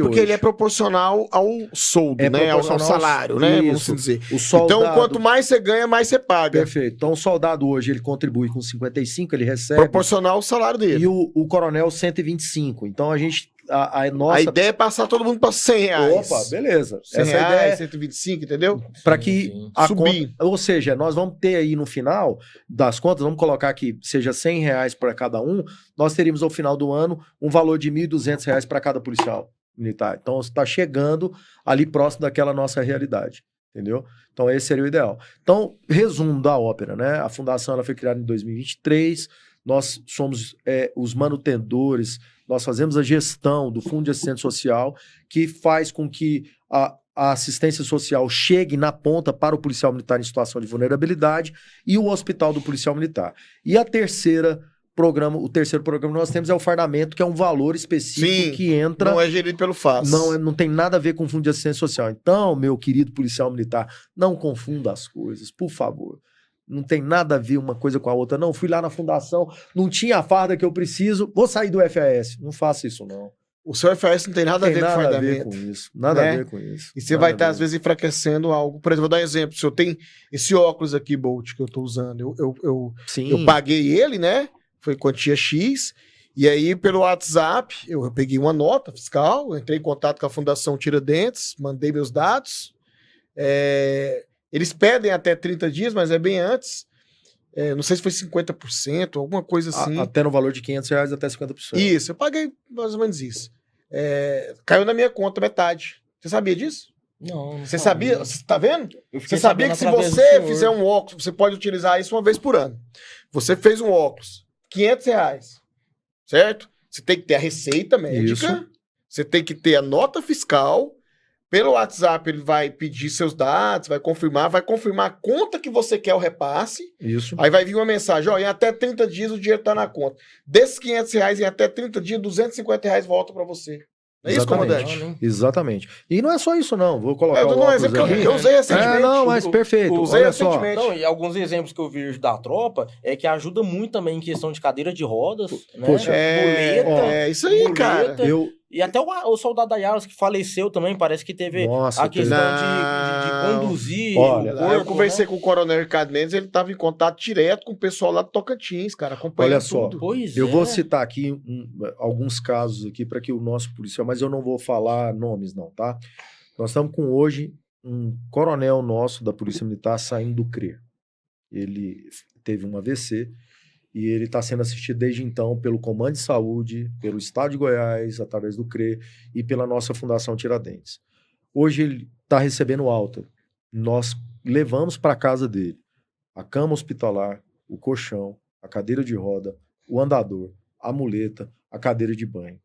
porque ele é proporcional ao soldo, né? Ao salário, né? Vamos dizer. Soldado, então, quanto mais você ganha, mais você paga. Perfeito. Então, o soldado hoje ele contribui com 55, ele recebe. Proporcional ao salário dele. E o coronel 125. Então a gente. A ideia é passar todo mundo para 100 reais. Opa, beleza. 100 Essa reais, ideia 125, entendeu? Para que subir. Ou seja, nós vamos ter aí no final das contas, vamos colocar que seja 100 reais para cada um, nós teríamos ao final do ano um valor de R$ 1.200 para cada policial militar. Então está chegando ali próximo daquela nossa realidade. Entendeu? Então esse seria o ideal. Então, resumo da ópera, né? A fundação ela foi criada em 2023, nós somos os manutendores, nós fazemos a gestão do Fundo de Assistência Social, que faz com que a assistência social chegue na ponta para o policial militar em situação de vulnerabilidade e o hospital do policial militar. E o terceiro programa que nós temos é o fardamento, que é um valor específico que entra... Não é gerido pelo FAS. Não tem nada a ver com o Fundo de Assistência Social. Então, meu querido policial militar, não confunda as coisas, por favor. Não tem nada a ver uma coisa com a outra. Não, fui lá na fundação, não tinha a farda que eu preciso, vou sair do FAS. Não faça isso, não. O seu FAS não tem nada a ver com fardamento. Nada a ver com isso. Nada a ver com isso. E você vai estar, às vezes, enfraquecendo algo. Por exemplo, vou dar um exemplo. Se eu tenho esse óculos aqui, Bolt, que eu estou usando, eu paguei ele, né? Foi quantia X. E aí, pelo WhatsApp, eu peguei uma nota fiscal, entrei em contato com a Fundação Tiradentes, mandei meus dados. Eles pedem até 30 dias, mas é bem antes. Não sei se foi 50%, alguma coisa assim. Até no valor de R$500 até 50%. Isso, eu paguei mais ou menos isso. Caiu na minha conta metade. Você sabia disso? Não. Você sabia? Você tá vendo? Você sabia que se você fizer um óculos, você pode utilizar isso uma vez por ano. Você fez um óculos, R$500, certo? Você tem que ter a receita médica, isso. Você tem que ter a nota fiscal. Pelo WhatsApp ele vai pedir seus dados, vai confirmar a conta que você quer o repasse. Isso. Aí vai vir uma mensagem, em até 30 dias o dinheiro tá na conta. Desses R$500 em até 30 dias, R$250 volta para você. Não é isso, comandante? Exatamente. E não é só isso, não. Vou colocar eu usei recentemente. Mas perfeito. Usei recentemente. Não, e alguns exemplos que eu vi da tropa é que ajuda muito também em questão de cadeira de rodas, né? Poxa, muleta. Isso aí, muleta, cara. E até o soldado da Yaros que faleceu também, parece que teve a questão de conduzir o corpo. Eu conversei com o coronel Ricardo Mendes, ele estava em contato direto com o pessoal lá do Tocantins, cara, acompanhando tudo. Eu vou citar aqui alguns casos aqui para que o nosso policial, mas eu não vou falar nomes não, tá? Nós estamos com hoje um coronel nosso da Polícia Militar saindo do CRE. Ele teve um AVC, e ele está sendo assistido desde então pelo Comando de Saúde, pelo Estado de Goiás, através do CRE e pela nossa Fundação Tiradentes. Hoje ele está recebendo alta. Nós levamos para a casa dele a cama hospitalar, o colchão, a cadeira de roda, o andador, a muleta, a cadeira de banho.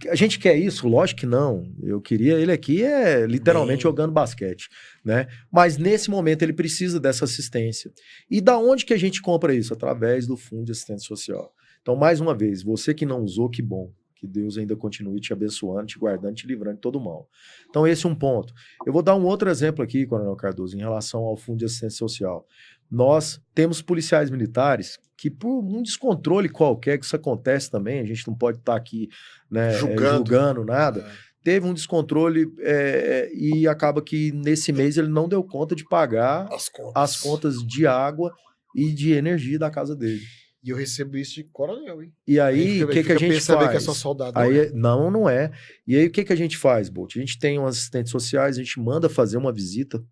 A gente quer isso? Lógico que não. Eu queria ele aqui literalmente jogando basquete, né? Mas nesse momento ele precisa dessa assistência. E da onde que a gente compra isso? Através do Fundo de Assistência Social. Então, mais uma vez, você que não usou, que bom. Que Deus ainda continue te abençoando, te guardando, te livrando de todo mal. Então, esse é um ponto. Eu vou dar um outro exemplo aqui, Coronel Cardoso, em relação ao Fundo de Assistência Social. Nós temos policiais militares que, por um descontrole qualquer, que isso acontece também, a gente não pode estar aqui, né, julgando nada, teve um descontrole e acaba que nesse mês ele não deu conta de pagar as contas de água e de energia da casa dele. E eu recebo isso de coronel, hein? E aí, o que a gente faz? Que é só soldado, aí, não é. E aí, o que a gente faz, Bolt? A gente tem uns assistentes sociais, a gente manda fazer uma visita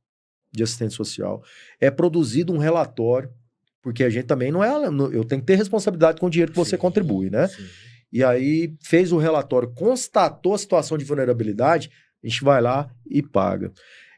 de assistente social. É produzido um relatório, porque a gente também não é... Eu tenho que ter responsabilidade com o dinheiro que você contribui, né? Sim. E aí, fez o relatório, constatou a situação de vulnerabilidade, a gente vai lá e paga.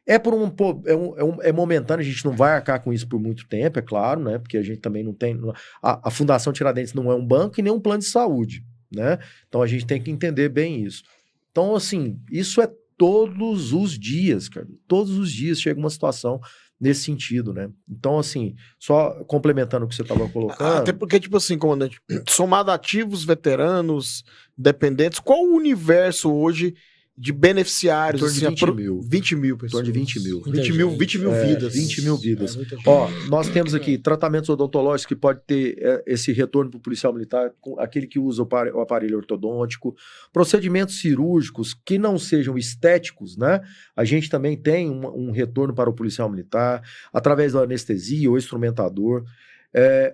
É momentâneo, a gente não vai arcar com isso por muito tempo, é claro, né? Porque a gente também não tem... A Fundação Tiradentes não é um banco e nem um plano de saúde, né? Então a gente tem que entender bem isso. Então, assim, isso é todos os dias, cara. Todos os dias chega uma situação nesse sentido, né? Então, assim, só complementando o que você estava colocando... Até porque, tipo assim, comandante, somado ativos, veteranos, dependentes, qual o universo hoje de beneficiários? Em torno de 20 mil. 20 mil pessoas. Em torno de 20 mil. 20 mil vidas. 20 mil vidas. Ó, nós temos aqui tratamentos odontológicos que pode ter esse retorno para o policial militar, aquele que usa o aparelho ortodôntico, procedimentos cirúrgicos que não sejam estéticos, né? A gente também tem um retorno para o policial militar, através da anestesia ou instrumentador,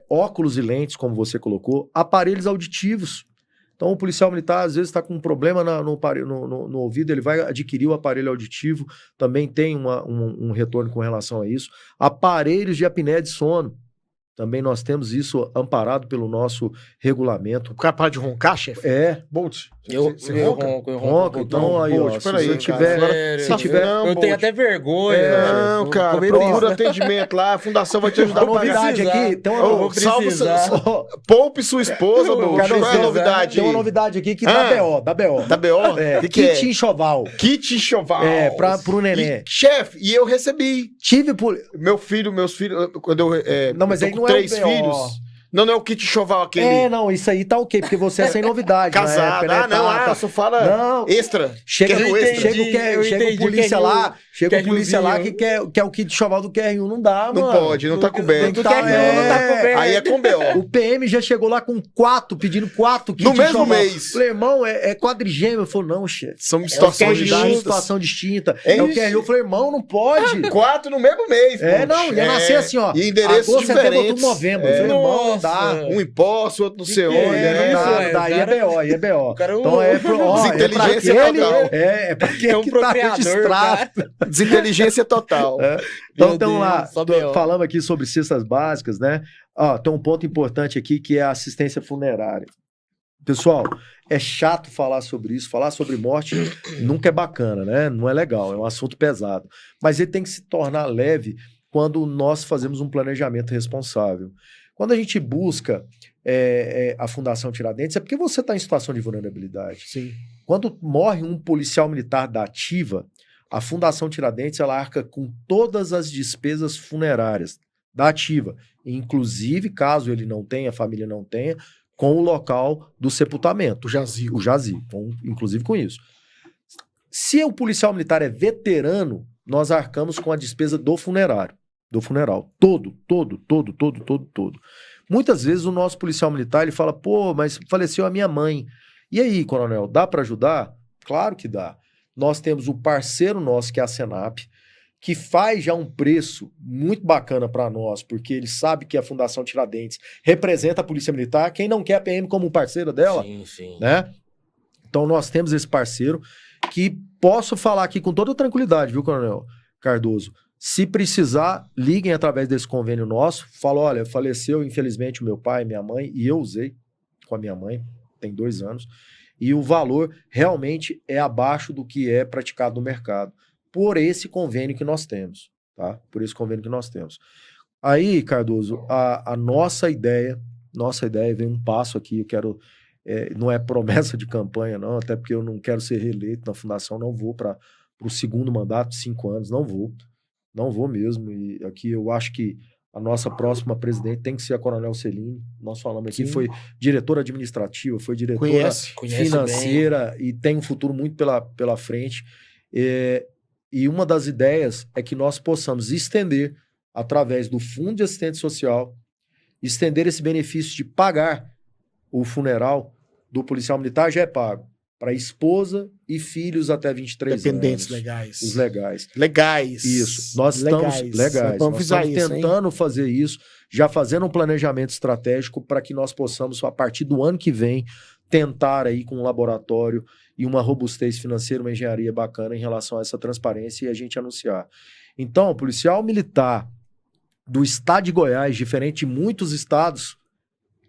óculos e lentes, como você colocou, aparelhos auditivos. Então, o policial militar, às vezes, está com um problema no ouvido, ele vai adquirir o aparelho auditivo, também tem um retorno com relação a isso. Aparelhos de apneia de sono, também nós temos isso amparado pelo nosso regulamento. O cara para de roncar, chefe? Bolt. Eu ronco. Então, aí, ó, se você tiver... Eu tenho até vergonha. Não, cara, procura atendimento lá, a fundação vai te ajudar a pagar. Novidade aqui, tem uma poupe sua esposa, Bolt. Qual é a novidade? Tem uma novidade aqui que dá BO. Da BO? Kit enxoval. Kit enxoval. Pro neném. Chefe, e eu recebi. Meus filhos, quando eu... Não, mas aí não é 3 filhos. Não é o kit enxoval aquele. Não, isso aí tá ok, porque você é sem novidade. Casado. Só fala não, extra. Chega o polícia lá, que quer o kit enxoval do QR1, não dá, mano. Não pode, não tá coberto. Não tá coberto. Aí é com BO. O PM já chegou lá com 4, pedindo 4 kits no mesmo mês. Falei, irmão, é quadrigêmeo. Eu falei, não, chefe. São situação distinta. É o QR1. Eu falei, irmão, não pode. 4 no mesmo mês. Não, ia nascer assim, ó. E endereços diferentes. Setembro, novembro. Eu falei, irmão, dá. Um imposto, outro não sei onde. Daí é BO. Então desinteligência total. É pra quem tá registrado. Desinteligência total. Então, estamos lá, falando aqui sobre cestas básicas, né? Tem um ponto importante aqui que é a assistência funerária. Pessoal, é chato falar sobre isso, falar sobre morte nunca é bacana, né? Não é legal, é um assunto pesado. Mas ele tem que se tornar leve quando nós fazemos um planejamento responsável. Quando a gente busca a Fundação Tiradentes, é porque você está em situação de vulnerabilidade. Sim. Quando morre um policial militar da ativa, a Fundação Tiradentes ela arca com todas as despesas funerárias da ativa, inclusive, caso ele não tenha, a família não tenha, com o local do sepultamento. O jazigo, inclusive com isso. Se o policial militar é veterano, nós arcamos com a despesa do funerário. Do funeral. Todo. Muitas vezes o nosso policial militar ele fala, pô, mas faleceu a minha mãe. E aí, coronel, dá para ajudar? Claro que dá. Nós temos o parceiro nosso, que é a Senap, que faz já um preço muito bacana para nós, porque ele sabe que a Fundação Tiradentes representa a Polícia Militar. Quem não quer a PM como parceira dela? Sim. Né? Então nós temos esse parceiro que posso falar aqui com toda tranquilidade, viu, coronel Cardoso? Se precisar, liguem através desse convênio nosso. Fala, olha, faleceu infelizmente o meu pai e minha mãe, e eu usei com a minha mãe, tem 2 anos, e o valor realmente é abaixo do que é praticado no mercado, por esse convênio que nós temos, tá? Por esse convênio que nós temos. Aí, Cardoso, a nossa ideia vem um passo aqui, eu quero... não é promessa de campanha, não, até porque eu não quero ser reeleito na Fundação, não vou para o segundo mandato, 5 anos, não vou mesmo, e aqui eu acho que a nossa próxima presidente tem que ser a Coronel Celine. Nós falamos aqui, foi diretora administrativa, foi diretora financeira bem. E tem um futuro muito pela frente. E uma das ideias é que nós possamos estender, através do Fundo de Assistência Social, estender esse benefício de pagar o funeral do policial militar, já é pago para esposa e filhos até 23 dependentes anos. legais. Os legais. Legais. Isso. Nós estamos legais. Nós estamos tentando fazer isso, já fazendo um planejamento estratégico para que nós possamos, a partir do ano que vem, tentar aí com um laboratório e uma robustez financeira, uma engenharia bacana em relação a essa transparência e a gente anunciar. Então, o policial militar do estado de Goiás, diferente de muitos estados,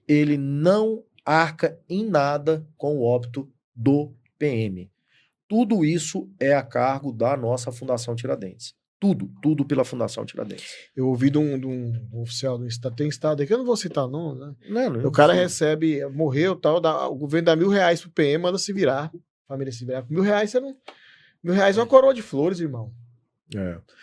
ele não arca em nada com o óbito do PM. Tudo isso é a cargo da nossa Fundação Tiradentes. Tudo pela Fundação Tiradentes. Eu ouvi de um oficial do estado, tem estado aqui, eu não vou citar não, né? Não, o cara recebe, morreu tal, o governo dá R$1.000 pro PM, manda se virar, a família se virar. R$1.000 você não... R$1.000 é uma coroa de flores, irmão.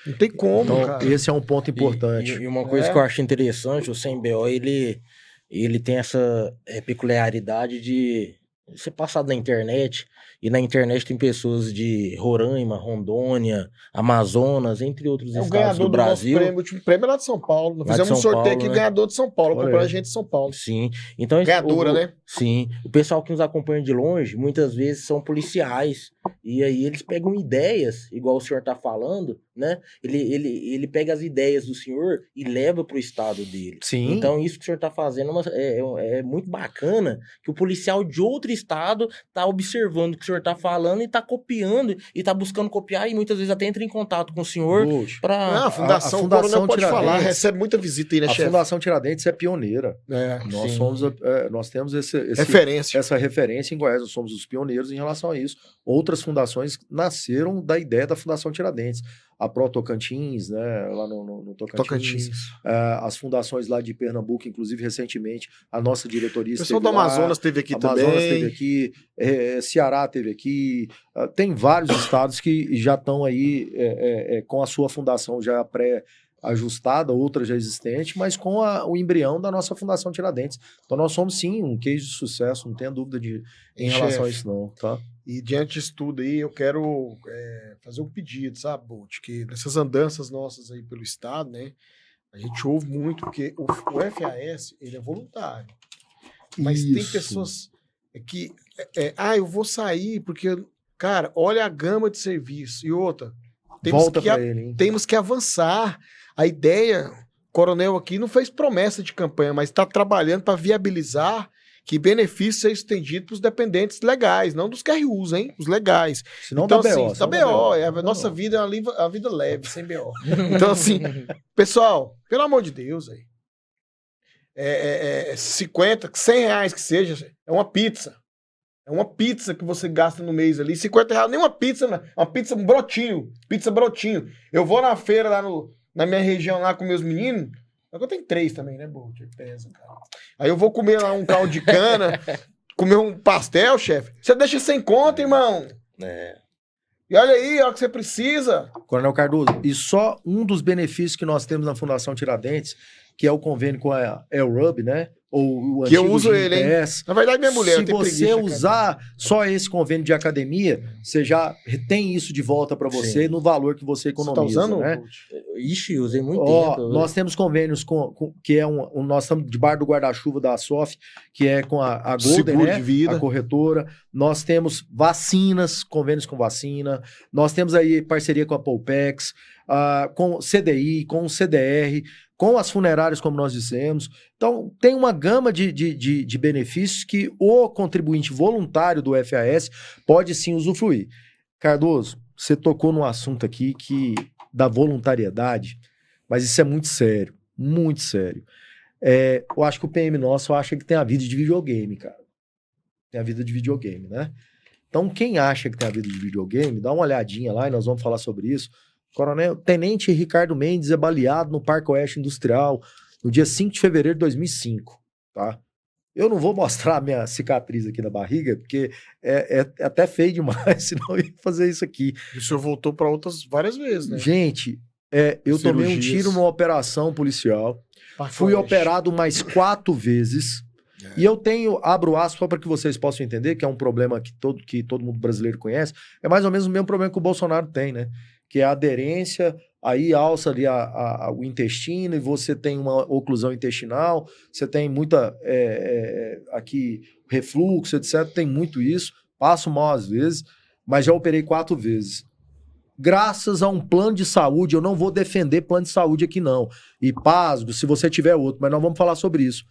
Não tem como, então, cara. Esse é um ponto importante. E uma coisa que eu acho interessante, o CMBO, ele tem essa peculiaridade de você passar na internet, e na internet tem pessoas de Roraima, Rondônia, Amazonas, entre outros estados do Brasil. O último prêmio é lá de São Paulo. Nós fizemos um sorteio aqui, ganhador de São Paulo, comprando a gente de São Paulo. Sim. Então, ganhadora, né? Sim. O pessoal que nos acompanha de longe, muitas vezes são policiais. E aí eles pegam ideias, igual o senhor tá falando, né? Ele pega as ideias do senhor e leva pro estado dele. Sim. Então, isso que o senhor tá fazendo é muito bacana, que o policial de outro estado tá observando o que o senhor tá falando e tá copiando, e tá buscando copiar, e muitas vezes até entra em contato com o senhor para... A Fundação Coronel pode falar, recebe muita visita aí, né, chefe? A Fundação Tiradentes é pioneira. Nós temos essa referência em Goiás, nós somos os pioneiros em relação a isso. Outras fundações nasceram da ideia da Fundação Tiradentes. A Pro Tocantins, né, lá no Tocantins. As fundações lá de Pernambuco, inclusive recentemente, a nossa diretoria esteve lá. O pessoal do Amazonas esteve aqui também. Amazonas esteve aqui, Ceará esteve aqui. Tem vários estados que já estão aí com a sua fundação já pré-ajustada, outra já existente, mas com o embrião da nossa Fundação Tiradentes. Então nós somos, sim, um case de sucesso, não tenha dúvida em relação a isso não, tá? E diante disso tudo aí, eu quero fazer um pedido, sabe, Bolt? Que nessas andanças nossas aí pelo estado, né, a gente ouve muito, porque o FAS, ele é voluntário. Mas tem pessoas que, eu vou sair, porque, cara, olha a gama de serviço. E outra, temos que avançar. A ideia, o coronel aqui não fez promessa de campanha, mas está trabalhando para viabilizar que benefício seja estendido para os dependentes legais, não dos QRUs, hein? Os legais. Senão então, dá assim, BO. Dá BO. A nossa vida é uma vida leve, sem BO. Então, assim, pessoal, pelo amor de Deus, aí. 50, 100 reais que seja, é uma pizza. É uma pizza que você gasta no mês ali. 50 reais, nem uma pizza, uma pizza, um brotinho. Pizza brotinho. Eu vou na feira lá na minha região lá com meus meninos. Eu tenho 3 também, né, Bolt? Pesa, cara. Aí eu vou comer lá um caldo de cana, comer um pastel, chefe. Você deixa sem conta, irmão. E olha aí, olha o que você precisa. Coronel Cardoso, e só um dos benefícios que nós temos na Fundação Tiradentes, que é o convênio com a ELRUB, né? Ou o que eu uso ele, hein? Na verdade, minha mulher, se você usar só esse convênio de academia, você já tem isso de volta para você no valor que você economiza. Você tá usando, né? Ixi, usei muito tempo. Nós temos convênios que é nós estamos debaixo do guarda-chuva da SOF, que é com a Golden, né? De vida. A corretora. Nós temos vacinas, convênios com vacina. Nós temos aí parceria com a Polpex, com CDI, com o CDR, com as funerárias, como nós dissemos. Então, tem uma gama de benefícios que o contribuinte voluntário do FAS pode sim usufruir. Cardoso, você tocou num assunto aqui da voluntariedade, mas isso é muito sério, muito sério. Eu acho que o PM nosso acha que tem a vida de videogame, cara. Tem a vida de videogame, né? Então, quem acha que tem a vida de videogame, dá uma olhadinha lá e nós vamos falar sobre isso. Coronel Tenente Ricardo Mendes é baleado no Parque Oeste Industrial no dia 5 de fevereiro de 2005, tá? Eu não vou mostrar a minha cicatriz aqui na barriga, porque é até feio demais, senão eu ia fazer isso aqui. E o senhor voltou para outras várias vezes, né? Gente, eu tomei um tiro numa operação policial, fui operado mais 4 vezes, e eu abro aspas para que vocês possam entender, que é um problema que todo mundo brasileiro conhece, é mais ou menos o mesmo problema que o Bolsonaro tem, né? Que é a aderência, aí alça ali o intestino e você tem uma oclusão intestinal, você tem muita, aqui, refluxo, etc. Tem muito isso, passo mal às vezes, mas já operei 4 vezes. Graças a um plano de saúde, eu não vou defender plano de saúde aqui não, e pasgo se você tiver outro, mas nós vamos falar sobre isso.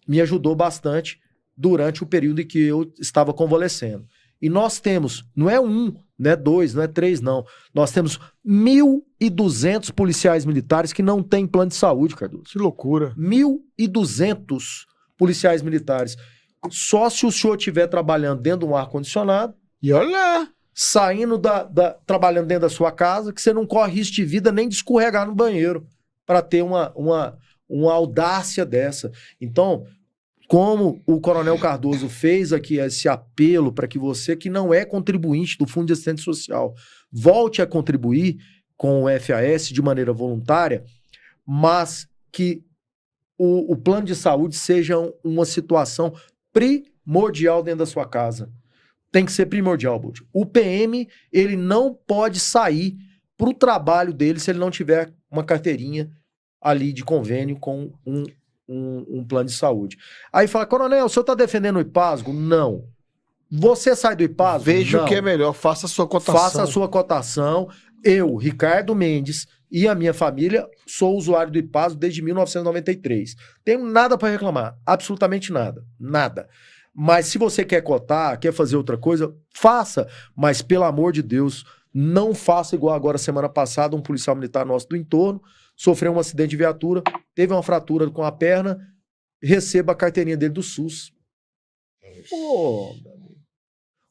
Me ajudou bastante durante o período em que eu estava convalescendo. E nós temos, não é 1, não é 2, não é 3, não. Nós temos 1.200 policiais militares que não têm plano de saúde, Cardoso. Que loucura. 1.200 policiais militares. Só se o senhor estiver trabalhando dentro de um ar-condicionado. E olha lá. saindo trabalhando dentro da sua casa, que você não corre risco de vida nem de escorregar no banheiro para ter uma audácia dessa. Então, como o Coronel Cardoso fez aqui esse apelo para que você, que não é contribuinte do Fundo de Assistência Social, volte a contribuir com o FAS de maneira voluntária, mas que o plano de saúde seja uma situação primordial dentro da sua casa. Tem que ser primordial, Bud. O PM, ele não pode sair para o trabalho dele se ele não tiver uma carteirinha ali de convênio com um plano de saúde. Aí fala, Coronel, o senhor está defendendo o IPASGO? Não. Você sai do IPASGO? Veja o que é melhor, faça a sua cotação. Faça a sua cotação. Eu, Ricardo Mendes, e a minha família, sou usuário do IPASGO desde 1993. Tenho nada para reclamar, absolutamente nada. Nada. Mas se você quer cotar, quer fazer outra coisa, faça. Mas, pelo amor de Deus, não faça igual agora, semana passada, um policial militar nosso do entorno sofreu um acidente de viatura, teve uma fratura com a perna, receba a carteirinha dele do SUS. Pô,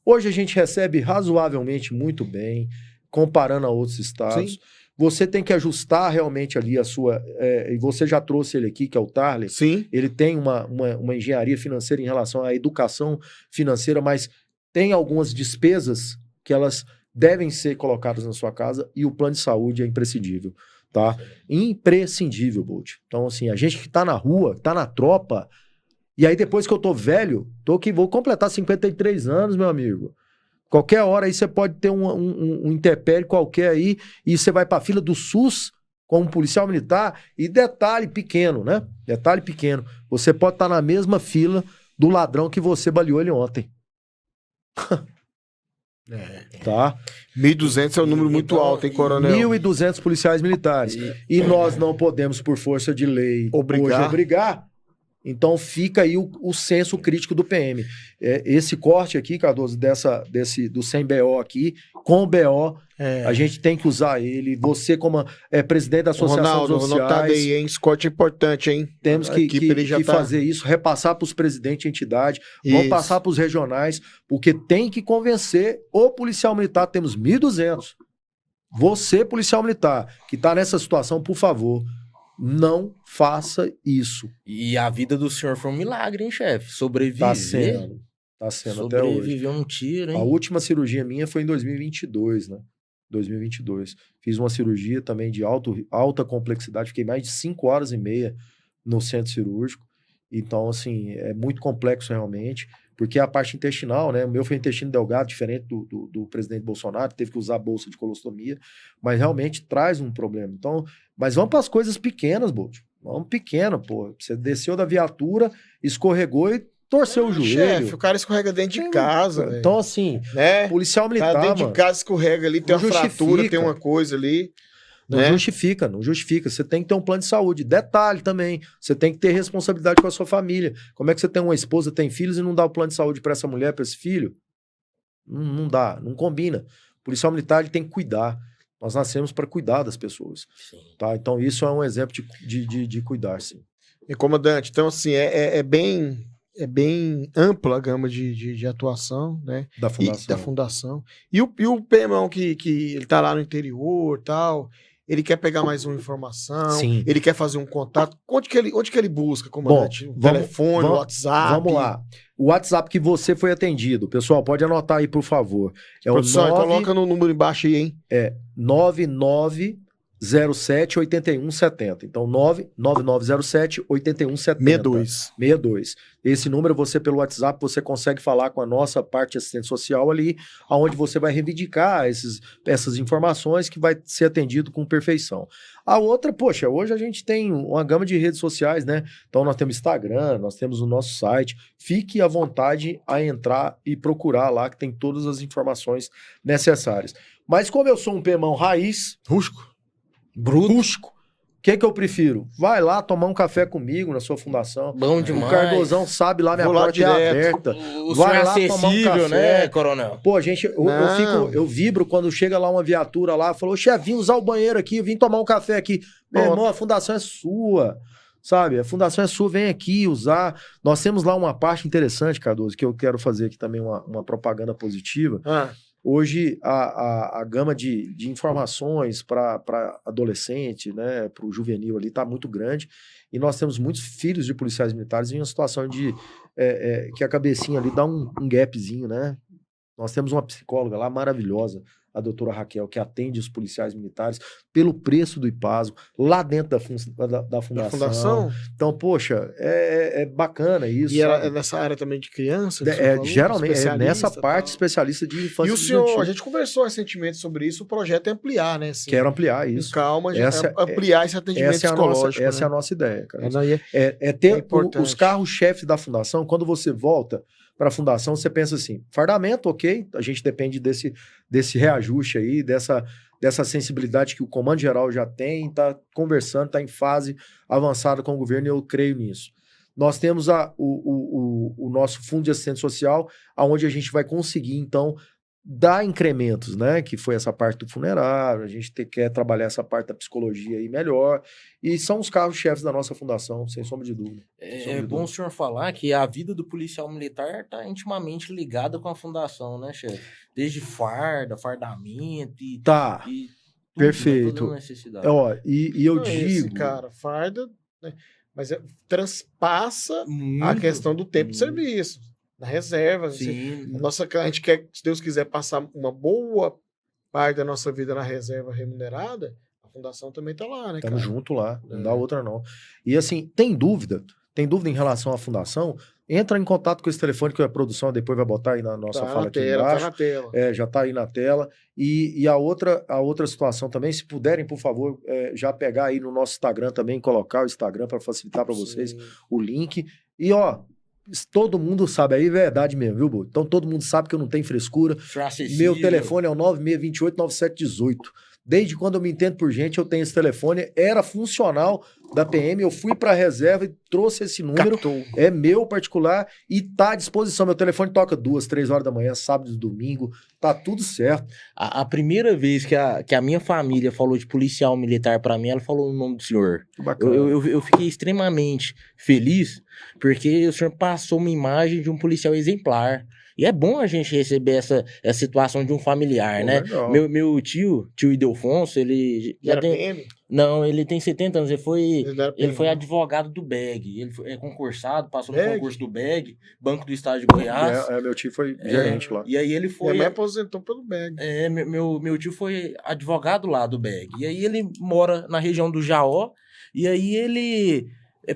hoje a gente recebe razoavelmente muito bem, comparando a outros estados. Sim. Você tem que ajustar realmente ali a sua... e você já trouxe ele aqui, que é o Tarley. Sim. Ele tem uma engenharia financeira em relação à educação financeira, mas tem algumas despesas que elas devem ser colocadas na sua casa e o plano de saúde é imprescindível. Tá? Imprescindível, Bolt. Então, assim, a gente que tá na rua, tá na tropa, e aí depois que eu tô velho, vou completar 53 anos, meu amigo. Qualquer hora aí você pode ter um intempérie qualquer aí, e você vai pra fila do SUS como policial militar, e detalhe pequeno, né? Detalhe pequeno. Você pode estar na mesma fila do ladrão que você baleou ele ontem. Tá? 1.200 é um número muito alto, hein, Coronel? 1.200 policiais militares. E nós não podemos, por força de lei, hoje obrigar. Então fica aí o senso crítico do PM. Esse corte aqui, Cardoso, do 100BO aqui, com o BO, a gente tem que usar ele. Você, como presidente da Associação dos Oficiais... Ronaldo, aí, hein? Esse corte é importante, hein? Temos que fazer isso, repassar para os presidentes de entidade, vamos passar para os regionais, porque tem que convencer o policial militar. Temos 1.200. Você, policial militar, que está nessa situação, por favor... Não faça isso. E a vida do senhor foi um milagre, hein, chefe? Sobreviver. Tá sendo até hoje. Sobreviveu um tiro, hein? A última cirurgia minha foi em 2022, né? 2022. Fiz uma cirurgia também de alta complexidade. Fiquei mais de 5 horas e meia no centro cirúrgico. Então, assim, é muito complexo realmente. Porque a parte intestinal, né? O meu foi intestino delgado, diferente do presidente Bolsonaro, teve que usar bolsa de colostomia, mas realmente traz um problema. Então, mas vamos para as coisas pequenas, Bolt. Vamos pequeno, pô. Você desceu da viatura, escorregou e torceu o joelho. Chefe, o cara escorrega dentro de casa. Então, assim, né? Policial militar, tá dentro de casa, escorrega ali, tem uma fratura, tem uma coisa ali. Não justifica, não justifica. Você tem que ter um plano de saúde. Detalhe também, você tem que ter responsabilidade com a sua família. Como é que você tem uma esposa, tem filhos e não dá o plano de saúde para essa mulher, para esse filho? Não dá, não combina. O policial militar ele tem que cuidar. Nós nascemos para cuidar das pessoas. Tá? Então isso é um exemplo de cuidar, sim. E comandante, então assim, é bem ampla a gama de atuação, né? Da fundação. E o PMão que ele tá lá no interior e tal... Ele quer pegar mais uma informação, sim. Ele quer fazer um contato. Onde que ele busca, comandante? Telefone, WhatsApp? Vamos lá. O WhatsApp que você foi atendido, pessoal, pode anotar aí, por favor. Produção, coloca no número embaixo aí, hein? 9907-8170. Então, 99907-8170. 62. Esse número, você pelo WhatsApp, você consegue falar com a nossa parte assistente social ali, onde você vai reivindicar essas informações que vai ser atendido com perfeição. A outra, poxa, hoje a gente tem uma gama de redes sociais, né? Então, nós temos Instagram, nós temos o nosso site. Fique à vontade a entrar e procurar lá, que tem todas as informações necessárias. Mas como eu sou um PMão raiz... Brusco. O que eu prefiro? Vai lá tomar um café comigo na sua fundação. Bom demais. O Cardozão sabe lá, minha porta é aberta. Vai lá tomar um café, né, Coronel? Pô, gente, eu vibro quando chega lá uma viatura lá, falou, chefe, vim usar o banheiro aqui, vim tomar um café aqui. Meu irmão, a fundação é sua, sabe? A fundação é sua, vem aqui usar. Nós temos lá uma parte interessante, Cardoso, que eu quero fazer aqui também uma propaganda positiva. Hoje, a gama de informações para adolescente, né, para o juvenil ali, está muito grande. E nós temos muitos filhos de policiais militares em uma situação de que a cabecinha ali dá um gapzinho, né? Nós temos uma psicóloga lá maravilhosa, a doutora Raquel, que atende os policiais militares pelo preço do IPASO, lá dentro da fundação. Então, poxa, é bacana isso. E ela é nessa área também de criança? Geralmente, nessa parte especialista de infância. E o senhor, a gente conversou recentemente sobre isso, o projeto é ampliar, né? Assim, quero ampliar isso. Com calma, ampliar esse atendimento psicológico. Essa é a nossa ideia, cara. Ter os carros-chefes da fundação, quando você volta para a fundação, você pensa assim, fardamento, ok, a gente depende desse reajuste aí, dessa sensibilidade que o Comando Geral já tem, está conversando, está em fase avançada com o governo e eu creio nisso. Nós temos o nosso fundo de assistência social, onde a gente vai conseguir, então, dar incrementos, né? Que foi essa parte do funerário, a gente quer trabalhar essa parte da psicologia aí melhor, e são os carros-chefes da nossa fundação, sem sombra de dúvida. É bom o senhor falar que a vida do policial militar está intimamente ligada com a fundação, né, chefe? Desde fardamento e... Tá, e tudo, perfeito. Né, toda necessidade. E eu digo... cara, farda, né? Mas transpassa a questão do tempo de serviço. Na reserva. Sim. A gente quer, se Deus quiser, passar uma boa parte da nossa vida na reserva remunerada, a fundação também está lá, né, Estamos junto lá, não dá outra não. E assim, tem dúvida em relação à fundação, entra em contato com esse telefone que a produção depois vai botar aí na nossa fala aqui embaixo. Tá na tela. Já está aí na tela. E a outra situação também, se puderem, por favor, já pegar aí no nosso Instagram também, colocar o Instagram para facilitar para vocês o link. E todo mundo sabe, aí é verdade mesmo, viu, Boto? Então todo mundo sabe que eu não tenho frescura. Meu telefone é o 9628-9718. Desde quando eu me entendo por gente, eu tenho esse telefone. Era funcional da PM, eu fui para a reserva e trouxe esse número. É meu particular e tá à disposição. Meu telefone toca 2, 3 horas da manhã, sábado e domingo. Tá tudo certo. A primeira vez que a minha família falou de policial militar para mim, ela falou o nome do senhor. Bacana. Eu fiquei extremamente feliz porque o senhor passou uma imagem de um policial exemplar. E é bom a gente receber essa situação de um familiar, né? Meu tio Ildefonso, ele já tem... PM? Não, ele tem 70 anos, ele foi advogado do BEG, ele é concursado, passou no concurso do BEG, Banco do Estado de Goiás. Meu tio foi gerente lá. E aí ele foi... Minha mãe aposentou pelo BEG. Meu tio foi advogado lá do BEG, e aí ele mora na região do Jaó, e aí ele...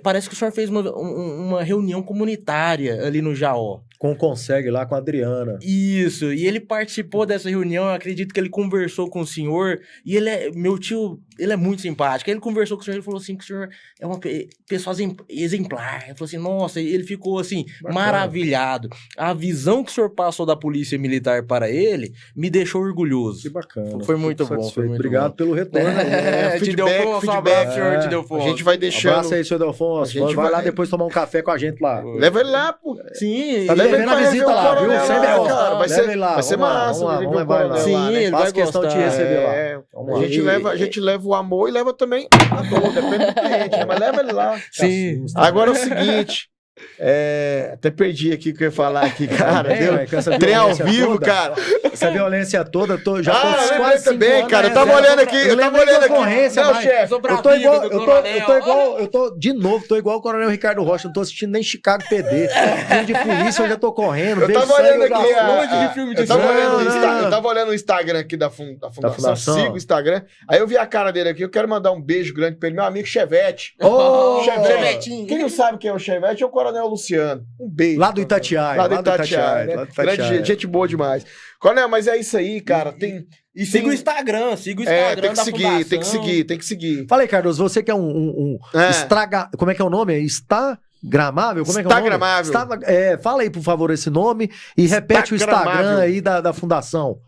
Parece que o senhor fez uma reunião comunitária ali no Jaó. Com o Consegue lá, com a Adriana. Isso, e ele participou dessa reunião, eu acredito que ele conversou com o senhor, e meu tio, ele é muito simpático, ele conversou com o senhor, ele falou assim, que o senhor é uma pessoa exemplar, ele falou assim, nossa, ele ficou assim, maravilhado. A visão que o senhor passou da polícia militar para ele, me deixou orgulhoso. Que bacana. Foi muito bom. Foi muito Obrigado pelo retorno. Feedback. Um abraço, senhor de Delfonso. A gente vai deixando... Abraço aí, senhor Delfonso. Vai lá depois tomar um café com a gente lá. Leva ele lá, pô. Sim, tá devendo a visita lá, viu? Cara, vai ser massa. Vamos levar lá. Sim, ele vai questão de receber lá. A gente leva o amor e leva também a dor, depende do cliente, né? Mas leva ele lá. Sim. Agora é o seguinte, até perdi aqui o que eu ia falar aqui, cara. Trem ao vivo, cara. Essa violência toda, já tô quase também, cara. Eu tava olhando aqui. Não, chefe. Eu tô de novo, tô igual o Coronel Ricardo Rocha, não tô assistindo nem Chicago PD. Filme de polícia, eu já tô correndo. Eu tava olhando aqui. Eu tava olhando o Instagram aqui da Fundação. Sigo o Instagram. Aí eu vi a cara dele aqui. Eu quero mandar um beijo grande pra ele, meu amigo Chevette. Chevetinho. Quem não sabe quem é o Chevette é o Coronel Luciano. Um beijo. Lá do Itatiaia. Lá do Itatiaia. Grande gente boa demais. Coronel, mas é isso aí, cara. Siga o Instagram, tem que seguir. Fala aí, Cardoso, você que é como é que é o nome? Instagramável? Como é que é o nome? Instagramável. Fala aí, por favor, esse nome e repete o Instagram aí da fundação.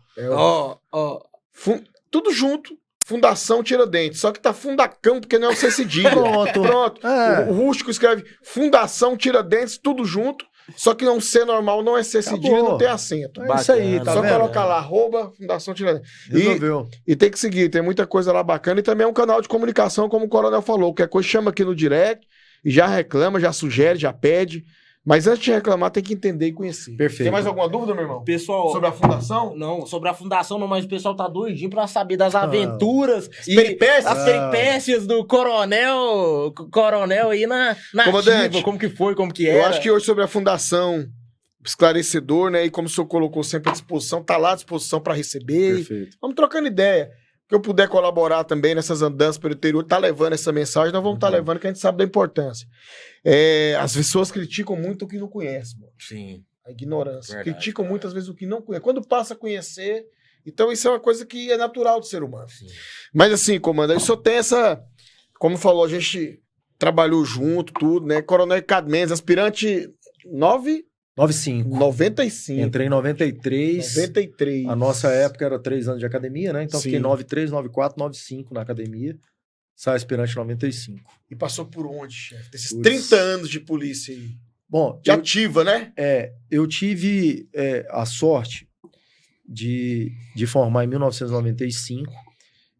Tudo junto. Fundação Tiradentes, só que tá Fundacão, porque não é o C cedilha. Pronto. O rústico escreve Fundação Tiradentes, tudo junto, só que não C normal, não é C cedilha, não tem acento. É isso aí, tá só vendo? Colocar lá, @Fundação Tiradentes. Resolveu. E tem que seguir, tem muita coisa lá bacana, e também é um canal de comunicação, como o Coronel falou, qualquer coisa chama aqui no direct, e já reclama, já sugere, já pede, Mas antes de reclamar, tem que entender e conhecer. Perfeito. Tem mais alguma dúvida, meu irmão? Pessoal, Sobre a fundação? não, sobre a fundação não, mas o pessoal tá doidinho pra saber das aventuras e peripécias? as peripécias do coronel aí na Comandante, ativa, como que foi, como que era. Eu acho que hoje sobre a fundação, esclarecedor, né? E como o senhor colocou sempre à disposição, tá lá à disposição para receber. Perfeito. Vamos trocando ideia. Que eu puder colaborar também nessas andanças pelo interior, tá levando essa mensagem, nós vamos estar levando, que a gente sabe da importância. As pessoas criticam muito o que não conhecem, mano. Sim. A ignorância. Verdade. Criticam muitas vezes o que não conhece. Quando passa a conhecer, então isso é uma coisa que é natural do ser humano. Sim. Mas assim, comandante, só tem essa... Como falou, a gente trabalhou junto, tudo, né? Coronel Ricardo Mendes, aspirante 95. 95. Entrei em 93. 93. A nossa época era 3 anos de academia, né? Então Sim. fiquei 93, 94, 95 na academia. Sai aspirante 95. E passou por onde, chefe? Desses Putz. 30 anos de polícia aí. Bom, De ativa, né? eu tive a sorte de formar em 1995.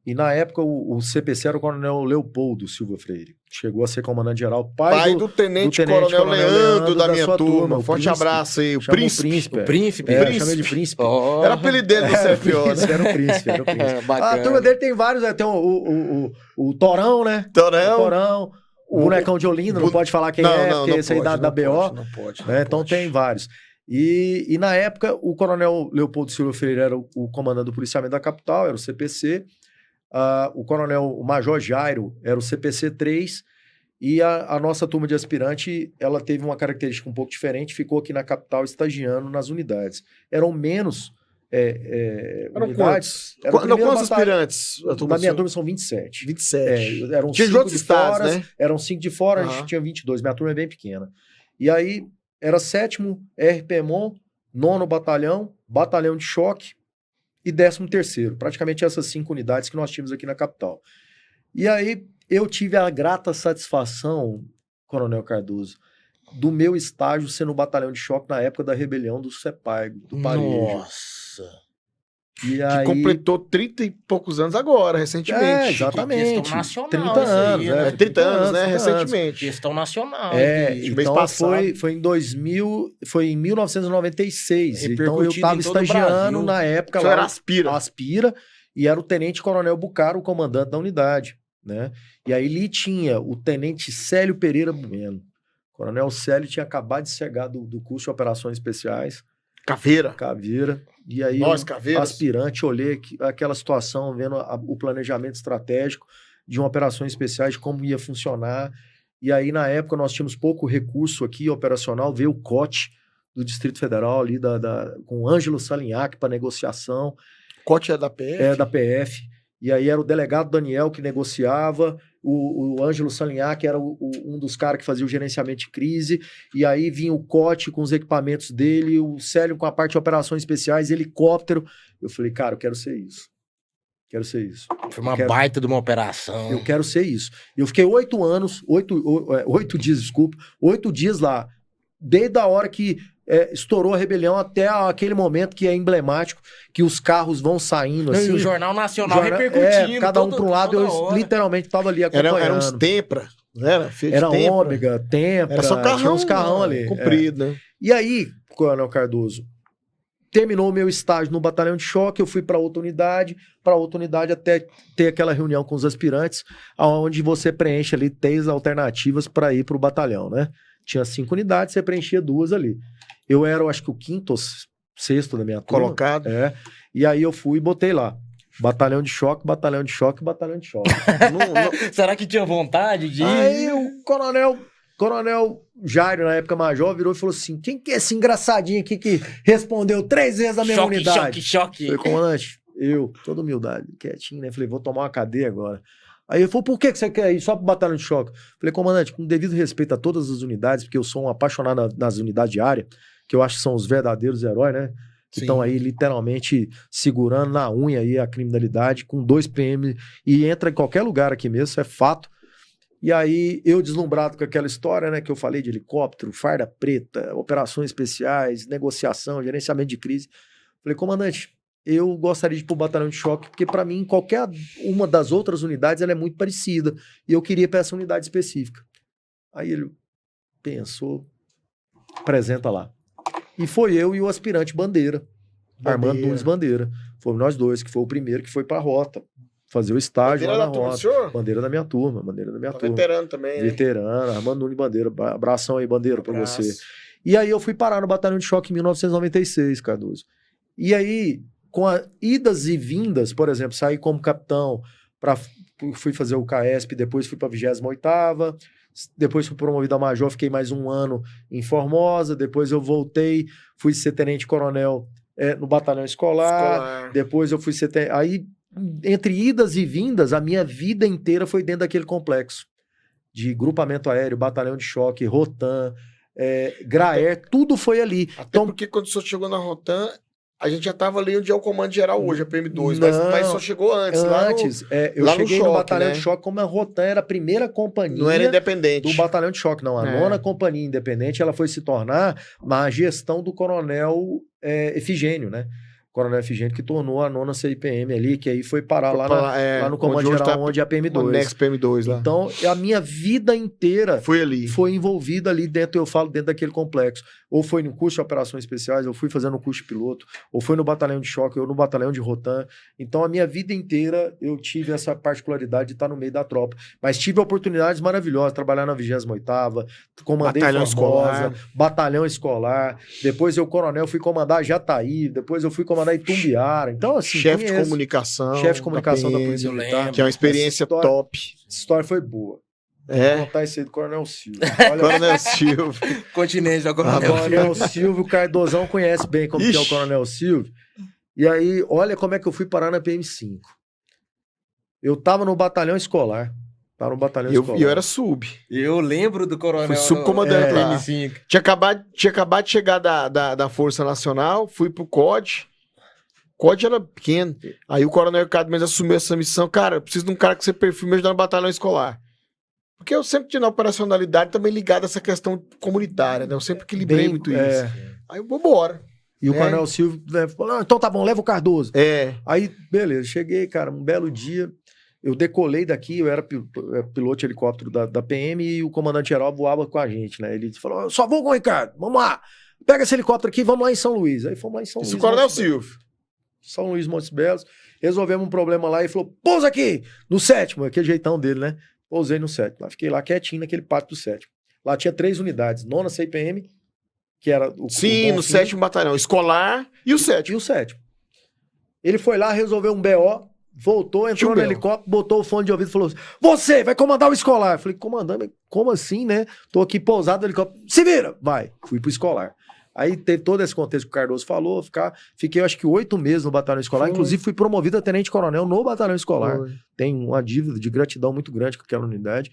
E na época o CPC era o coronel Leopoldo Silva Freire. Chegou a ser comandante-geral, pai do tenente coronel Leandro da minha sua turma. o Forte príncipe. abraço aí. O Chamou príncipe. O príncipe. É, chamei de príncipe. Oh. Era apelido dele do CFO, né? Era o príncipe, era o príncipe. Bacana. A turma dele tem vários, né? Tem o Torão, né? Torão. O bonecão de Olinda, não pode falar quem porque esse aí da BO. Não pode. Né? Então tem vários. E na época, o coronel Leopoldo Silva Freire era o comandante do policiamento da capital, era o CPC. O Major Jairo era o CPC 3. E a nossa turma de aspirante, ela teve uma característica um pouco diferente, ficou aqui na capital estagiando nas unidades. Eram menos unidades. Quantos? Quantos aspirantes? Na minha turma são 27. 27. Eram Tinha de 5 outros de estados, fora, né? eram 5 de fora, a Aham. gente tinha 22. Minha turma é bem pequena. E aí, era 7º RPMON, 9º Batalhão, Batalhão de Choque e 13º. Praticamente essas 5 unidades que nós tínhamos aqui na capital. E aí, eu tive a grata satisfação, Coronel Cardoso, do meu estágio ser no Batalhão de Choque na época da rebelião do Sepaigo, do Parejo. Nossa. E Que aí, completou 30 e poucos anos agora, recentemente. exatamente. Questão nacional 30 isso aí, anos, né? 30 anos, né? 30 anos. Recentemente. Questão nacional. mês Então passado. foi em 2000, foi em 1996. Então eu Repercutido estava em todo o estagiando Brasil. na época Isso lá, era aspira. e era o tenente-coronel Bucaro, o comandante da unidade, né? E aí ali tinha o tenente Célio Pereira Bueno. O coronel Célio tinha acabado de chegar do curso de operações especiais, Caveira. E aí Nós, eu, Caveiras. aspirante, olhei aquela situação, vendo o planejamento estratégico de uma operações especiais, de como ia funcionar. E aí, na época, nós tínhamos pouco recurso aqui operacional, veio o COT do Distrito Federal ali, com o Ângelo Salinhac para negociação. Cote é da PF? É, da PF. E aí era o delegado Daniel que negociava, o Ângelo Salinhac era um dos caras que fazia o gerenciamento de crise, e aí vinha o Cote com os equipamentos dele, o Célio com a parte de operações especiais, helicóptero. Eu falei, cara, eu quero ser isso. Quero ser isso. Foi uma baita de uma operação. Eu quero ser isso. Eu fiquei 8 dias lá, desde a hora que estourou a rebelião até aquele momento que é emblemático, que os carros vão saindo assim. E o Jornal Nacional repercutindo. Cada um para um lado, eu literalmente estava ali acompanhando. Era uns Tempra, não era? Era Ômega, Tempra, era só carrão, tinha uns carrão ali. Comprido, né? E aí, Coronel Cardoso, terminou o meu estágio no Batalhão de Choque, eu fui para outra unidade até ter aquela reunião com os aspirantes, onde você preenche ali 3 alternativas para ir para o batalhão, né? Tinha 5 unidades, você preenchia 2 ali. Eu era, acho que o 5º ou 6º da minha turma. Colocado. E aí eu fui e botei lá. Batalhão de choque, batalhão de choque, batalhão de choque. Será que tinha vontade de ir? Aí o coronel Jairo, na época major, virou e falou assim, quem que é esse engraçadinho aqui que respondeu 3 vezes a mesma unidade? Choque. Falei, comandante, toda humildade, quietinho, né? Falei, vou tomar uma cadeia agora. Aí ele falou, por que você quer ir só pro batalhão de choque? Falei, comandante, com devido respeito a todas as unidades, porque eu sou um apaixonado nas unidades de área, que eu acho que são os verdadeiros heróis, né? Que estão aí literalmente segurando na unha aí a criminalidade com 2 PM e entra em qualquer lugar aqui mesmo, isso é fato. E aí eu deslumbrado com aquela história, né, que eu falei de helicóptero, farda preta, operações especiais, negociação, gerenciamento de crise. Falei, comandante, eu gostaria de ir pro batalhão de choque, porque para mim qualquer uma das outras unidades ela é muito parecida e eu queria para essa unidade específica. Aí ele pensou, apresenta lá. E foi eu e o aspirante Bandeira. Armando Nunes Bandeira. Fomos nós dois, que foi o primeiro que foi pra rota. Fazer o estágio Bandeira lá na da turma do rota. senhor? Bandeira da minha turma, bandeira da minha turma. Veterano também, né? Veterano, Armando Nunes Bandeira. Abração aí, Bandeira, pra Abraço. você. E aí eu fui parar no Batalhão de Choque em 1996, Cardoso. E aí, com idas e vindas, por exemplo, saí como capitão, fui fazer o CAESP, depois fui pra 28ª, depois fui promovido a major, fiquei mais um ano em Formosa, depois eu voltei, fui ser tenente-coronel no batalhão escolar. Depois eu fui ser... Aí, entre idas e vindas, a minha vida inteira foi dentro daquele complexo de grupamento aéreo, batalhão de choque, Rotan, Graer, tudo foi ali. Até Então, porque quando o senhor chegou na Rotan, a gente já estava ali onde é o comando geral hoje, a PM2, Não, mas só chegou antes. Eu lá no cheguei choque, no batalhão né? de choque como a Rotan era a primeira companhia Não era independente. do batalhão de choque, não. A 9ª companhia independente, ela foi se tornar na gestão do coronel Efigênio, né? Coronel Efigênio, que tornou a 9ª CIPM ali, que aí foi parar lá no comando geral, onde é a PM2. Next PM2 lá. Então, a minha vida inteira foi ali. Foi envolvida ali dentro, eu falo, dentro daquele complexo. Ou foi no curso de operações especiais, ou fui fazendo o curso de piloto, ou foi no batalhão de choque, ou no batalhão de Rotan. Então, a minha vida inteira, eu tive essa particularidade de estar no meio da tropa. Mas tive oportunidades maravilhosas, trabalhar na 28ª, comandei batalhão Formosa, escolar. batalhão escolar, depois eu coronel, fui comandar Jataí, depois eu fui comandar Itumbiara. Então, assim, chefe de comunicação. Chefe de comunicação da Polícia Militar. Que é uma experiência top. Essa história foi boa. Vou contar isso aí do Coronel Silvio. Coronel Silvio. Continente ao Coronel Silvio. Coronel Silvio, o Cardozão conhece bem como que é o Coronel Silvio. E aí, olha como é que eu fui parar na PM5. Eu tava no batalhão escolar. Tava no batalhão escolar. E eu era sub. Eu lembro do Coronel. Fui subcomandante lá. PM5. Tinha acabado de chegar da Força Nacional, fui pro COD. O COD era pequeno. Aí o Coronel Ricardo Mendes assumiu essa missão. Cara, eu preciso de um cara que você perfil me ajudar no batalhão escolar. Porque eu sempre tinha na operacionalidade também ligado a essa questão comunitária, né? Eu sempre equilibrei muito isso. Aí eu vou embora. E o Coronel Silvio falou, então tá bom, leva o Cardoso. Aí, beleza, cheguei, cara, um belo dia, eu decolei daqui, eu era piloto de helicóptero da PM e o comandante-geral voava com a gente, né? Ele falou, eu só vou com o Ricardo, vamos lá, pega esse helicóptero aqui, vamos lá em São Luís. Aí fomos lá em São Luís. Isso, Coronel Silvio. São Luís, Montes Belos, resolvemos um problema lá e falou, pousa aqui, no 7º, aquele jeitão dele, né? Pousei no 7º, lá fiquei lá quietinho naquele pátio do 7º. Lá tinha 3 unidades, 9ª CIPM, que era o... Sim, no 7º batalhão, escolar e o 7º. E o 7º. Ele foi lá, resolveu um BO, voltou, entrou no helicóptero, botou o fone de ouvido e falou assim, você vai comandar o escolar. Eu falei, comandando? Como assim, né? Tô aqui pousado no helicóptero. Se vira! Vai. Fui pro escolar. Aí teve todo esse contexto que o Cardoso falou, fiquei acho que 8 meses no batalhão escolar, inclusive fui promovido a tenente-coronel no batalhão escolar. Tem uma dívida de gratidão muito grande com aquela unidade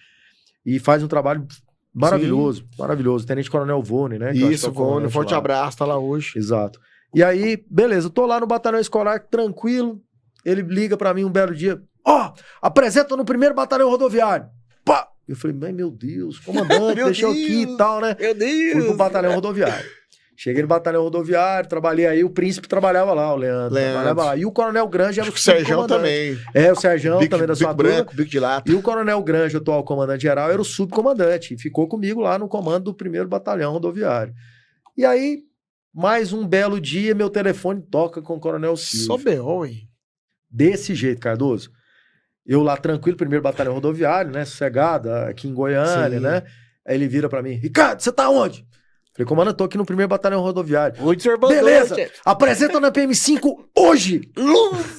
e faz um trabalho maravilhoso, maravilhoso. Tenente-coronel Vone, né? Isso, Vone, forte abraço, tá lá hoje. Exato. E aí, beleza, tô lá no batalhão escolar, tranquilo, ele liga pra mim um belo dia, apresenta no 1º batalhão rodoviário. Pá! Eu falei, meu Deus, comandante, deixou aqui e tal, né? Meu Deus! Fui pro batalhão rodoviário. Cheguei no batalhão rodoviário, trabalhei aí, o Príncipe trabalhava lá, o Leandro. Trabalhava lá. E o Coronel Granja era o Serjão também. O Serjão também da sua branco, bico de lata. E o Coronel Granja, o atual comandante-geral, era o subcomandante. E ficou comigo lá no comando do 1º batalhão rodoviário. E aí, mais um belo dia, meu telefone toca com o Coronel Silvio. Só B.O., hein? Desse jeito, Cardoso. Eu lá tranquilo, 1º batalhão rodoviário, né? Sossegado, aqui em Goiânia, né? Aí ele vira pra mim, Ricardo, você tá onde? Falei, comandante, tô aqui no 1º batalhão rodoviário. Beleza, apresenta na PM5 hoje.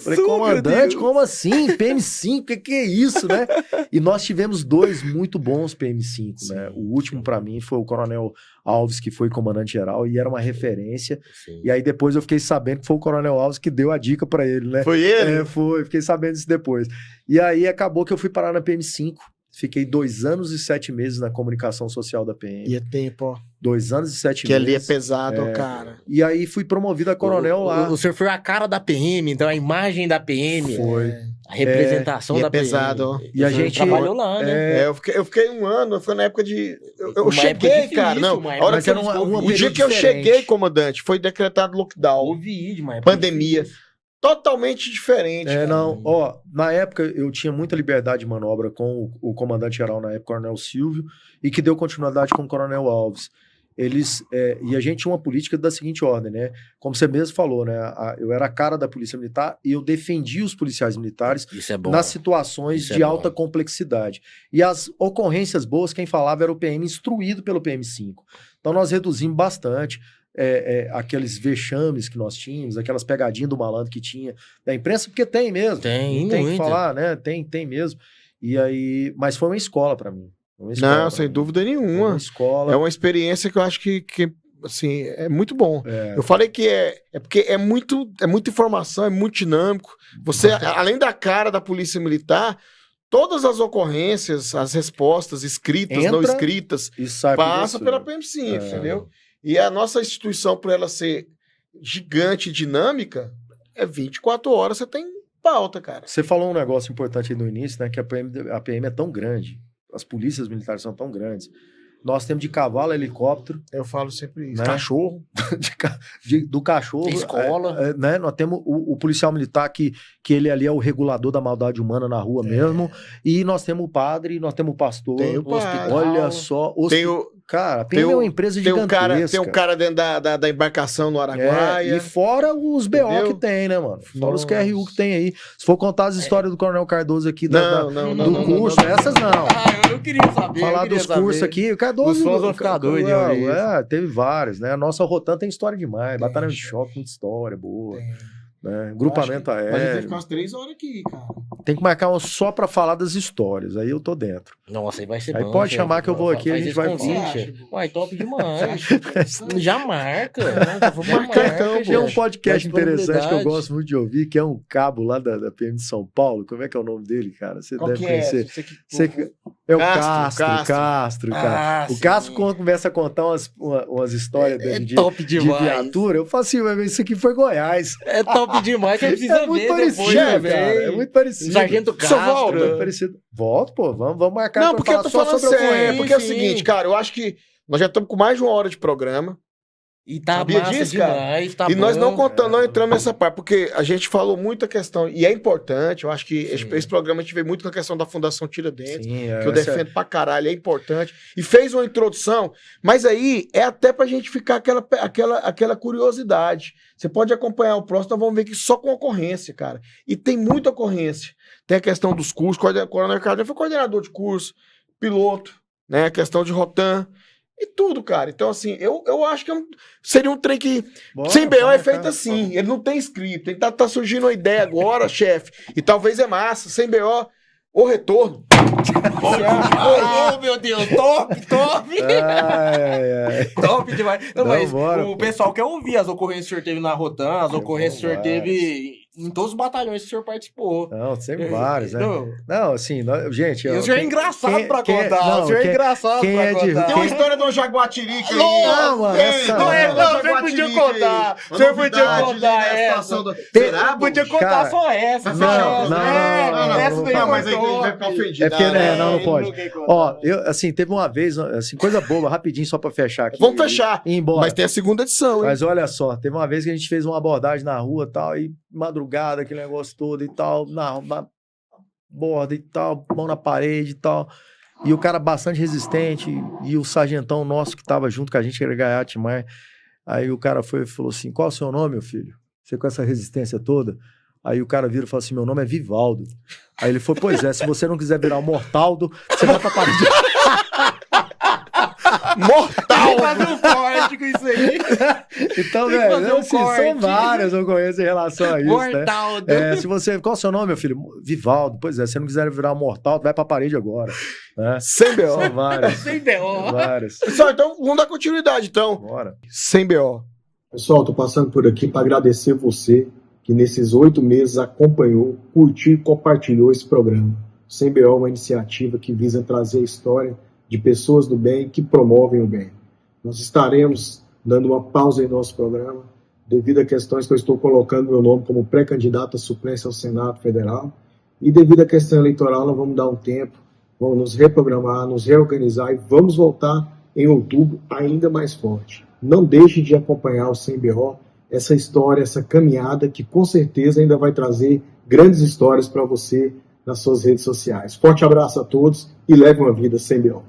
Falei, comandante, como assim? PM5, que é isso, né? E nós tivemos 2 muito bons PM5, né? O último pra mim foi o Coronel Alves, que foi comandante-geral e era uma referência. Sim. E aí depois eu fiquei sabendo que foi o Coronel Alves que deu a dica pra ele, né? Foi ele? Foi, fiquei sabendo disso depois. E aí acabou que eu fui parar na PM5. Fiquei 2 anos e 7 meses na comunicação social da PM. E é tempo, ó. 2 anos e 7 meses. Que ali é pesado, cara. E aí fui promovido a coronel lá. O senhor foi a cara da PM, então a imagem da PM. Foi. A representação da PM. Pesado, ó. E a gente trabalhou lá, né? Eu fiquei 1 ano, foi na época de... Eu cheguei, difícil, cara. Não, a hora mas que era o dia que eu cheguei, comandante, foi decretado lockdown. Covid, mas pandemia. Totalmente diferente. Na época eu tinha muita liberdade de manobra com o comandante-geral na época, Coronel Silvio, e que deu continuidade com o Coronel Alves. e a gente tinha uma política da seguinte ordem, né? Como você mesmo falou, né? Eu era a cara da Polícia Militar e eu defendia os policiais militares nas situações de alta complexidade. E as ocorrências boas, quem falava era o PM instruído pelo PM5. Então nós reduzimos bastante aqueles vexames que nós tínhamos, aquelas pegadinhas do malandro que tinha da imprensa, porque tem mesmo. Tem que falar, né? Tem mesmo. E aí, mas foi uma escola para mim. Não, sem dúvida nenhuma. Uma escola. É uma experiência que eu acho que assim, é muito bom. Eu falei que porque é muita informação, é muito dinâmico. Você, além da cara da Polícia Militar, todas as ocorrências, as respostas escritas, não escritas, passa pela PM5, entendeu? E a nossa instituição, por ela ser gigante e dinâmica, 24 horas você tem pauta, cara. Você falou um negócio importante aí no início, né? Que a PM é tão grande. As polícias militares são tão grandes. Nós temos de cavalo, helicóptero. Eu falo sempre isso. Né? Cachorro. Do cachorro. Escola. Né? Nós temos o policial militar que ele ali é o regulador da maldade humana na rua mesmo. E nós temos o padre, nós temos o pastor. Tem o padre. Olha só. Cara, a PM é uma empresa gigantesca. Tem um cara dentro da embarcação no Araguaia. E fora os BO que tem, né, mano? Fora os QRU que tem aí. Se for contar as histórias do Coronel Cardoso aqui do curso, essas não. Eu queria saber. Falar dos cursos aqui. O Cardoso. Os fãs vão ficar doidos. Teve vários, né? A nossa Rotan tem história demais. Batalha de choque, muita história boa. Né? Grupamento aéreo. Mas a gente vai ficar umas 3 horas aqui, cara. Tem que marcar só pra falar das histórias. Aí eu tô dentro. Nossa, aí vai ser aí bom. Aí pode chamar que eu vou aqui, a gente vai falar. Uai, top demais. Já marca. Vou marcar então. Tem um podcast interessante que eu gosto muito de ouvir, que é um cabo lá da PM de São Paulo. Como é que é o nome dele, cara? Você deve conhecer. É o Castro, cara. O Castro começa a contar umas histórias de viatura. Eu falo assim, isso aqui foi Goiás. É top demais, você precisa ver depois, cara. É muito parecido. Sargento Castro. É parecido. Volto, pô, vamos marcar. Não, porque eu tô falando sério, porque é o seguinte, cara, eu acho que nós já estamos com mais de 1 hora de programa. E tá massa disso, demais, tá e bom. Nós não entramos nessa parte, porque a gente falou muito a questão, e é importante, eu acho que esse programa a gente veio muito com a questão da Fundação Tiradentes, que eu defendo pra caralho, é importante, e fez uma introdução, mas aí é até pra gente ficar aquela curiosidade. Você pode acompanhar o próximo, nós vamos ver que só com ocorrência, cara. E tem muita ocorrência. Tem a questão dos cursos, o Coronel Cardoso foi coordenador de curso, piloto, né, a questão de Rotan, e tudo, cara. Então, assim, eu acho que seria um trem que... sem BO é feito assim. Ele não tem escrito. Ele tá surgindo uma ideia agora, chefe. E talvez é massa. Sem BO, o retorno. Oh, meu Deus. Top. Top demais. Não, mas o pessoal quer ouvir as ocorrências que o senhor teve na Rotan, as ocorrências que o senhor teve... em todos os batalhões que o senhor participou. Não, sempre vários, né? Não, assim, gente... O senhor é engraçado pra contar. O senhor é engraçado pra contar. Tem uma história do Jaguatirica aí. Não, mano. Não, você podia contar. Você podia contar, Você podia contar só essa. Não, essa daí mas aí vai ficar ofendido. É porque, não pode. Ó, assim, teve uma vez, assim, coisa boba, rapidinho, só pra fechar aqui. Vamos fechar. Ir embora. Mas tem a segunda edição, hein? Mas olha só, teve uma vez que a gente fez uma abordagem na rua e tal, e madrugada, aquele negócio todo e tal, na borda e tal, mão na parede e tal. E o cara bastante resistente, e o sargentão nosso que tava junto com a gente, que era Gaiate Maia. Aí o cara foi e falou assim: qual é o seu nome, meu filho? Você com essa resistência toda? Aí o cara vira e fala assim: meu nome é Vivaldo. Aí ele falou: pois é, se você não quiser virar o Mortaldo, você vai pra parede. Mortal! Fazer um corte com isso aí. Então, velho, assim, são várias ocorrências em relação a isso, Mortal. Né? Se você... Qual é o seu nome, meu filho? Vivaldo. Pois é, se você não quiser virar mortal, vai pra parede agora. Né? Sem BO. São várias. Sem BO. Várias. Pessoal, então vamos dar continuidade, então. Bora. Sem BO. Pessoal, tô passando por aqui para agradecer você que nesses 8 meses acompanhou, curtiu e compartilhou esse programa. Sem BO é uma iniciativa que visa trazer a história de pessoas do bem que promovem o bem. Nós estaremos dando uma pausa em nosso programa, devido a questões que eu estou colocando meu nome como pré-candidato à suplência ao Senado Federal, e devido à questão eleitoral, nós vamos dar um tempo, vamos nos reprogramar, nos reorganizar e vamos voltar em outubro ainda mais forte. Não deixe de acompanhar o Sem BO, essa história, essa caminhada que com certeza ainda vai trazer grandes histórias para você nas suas redes sociais. Forte abraço a todos e leve uma vida sem BO.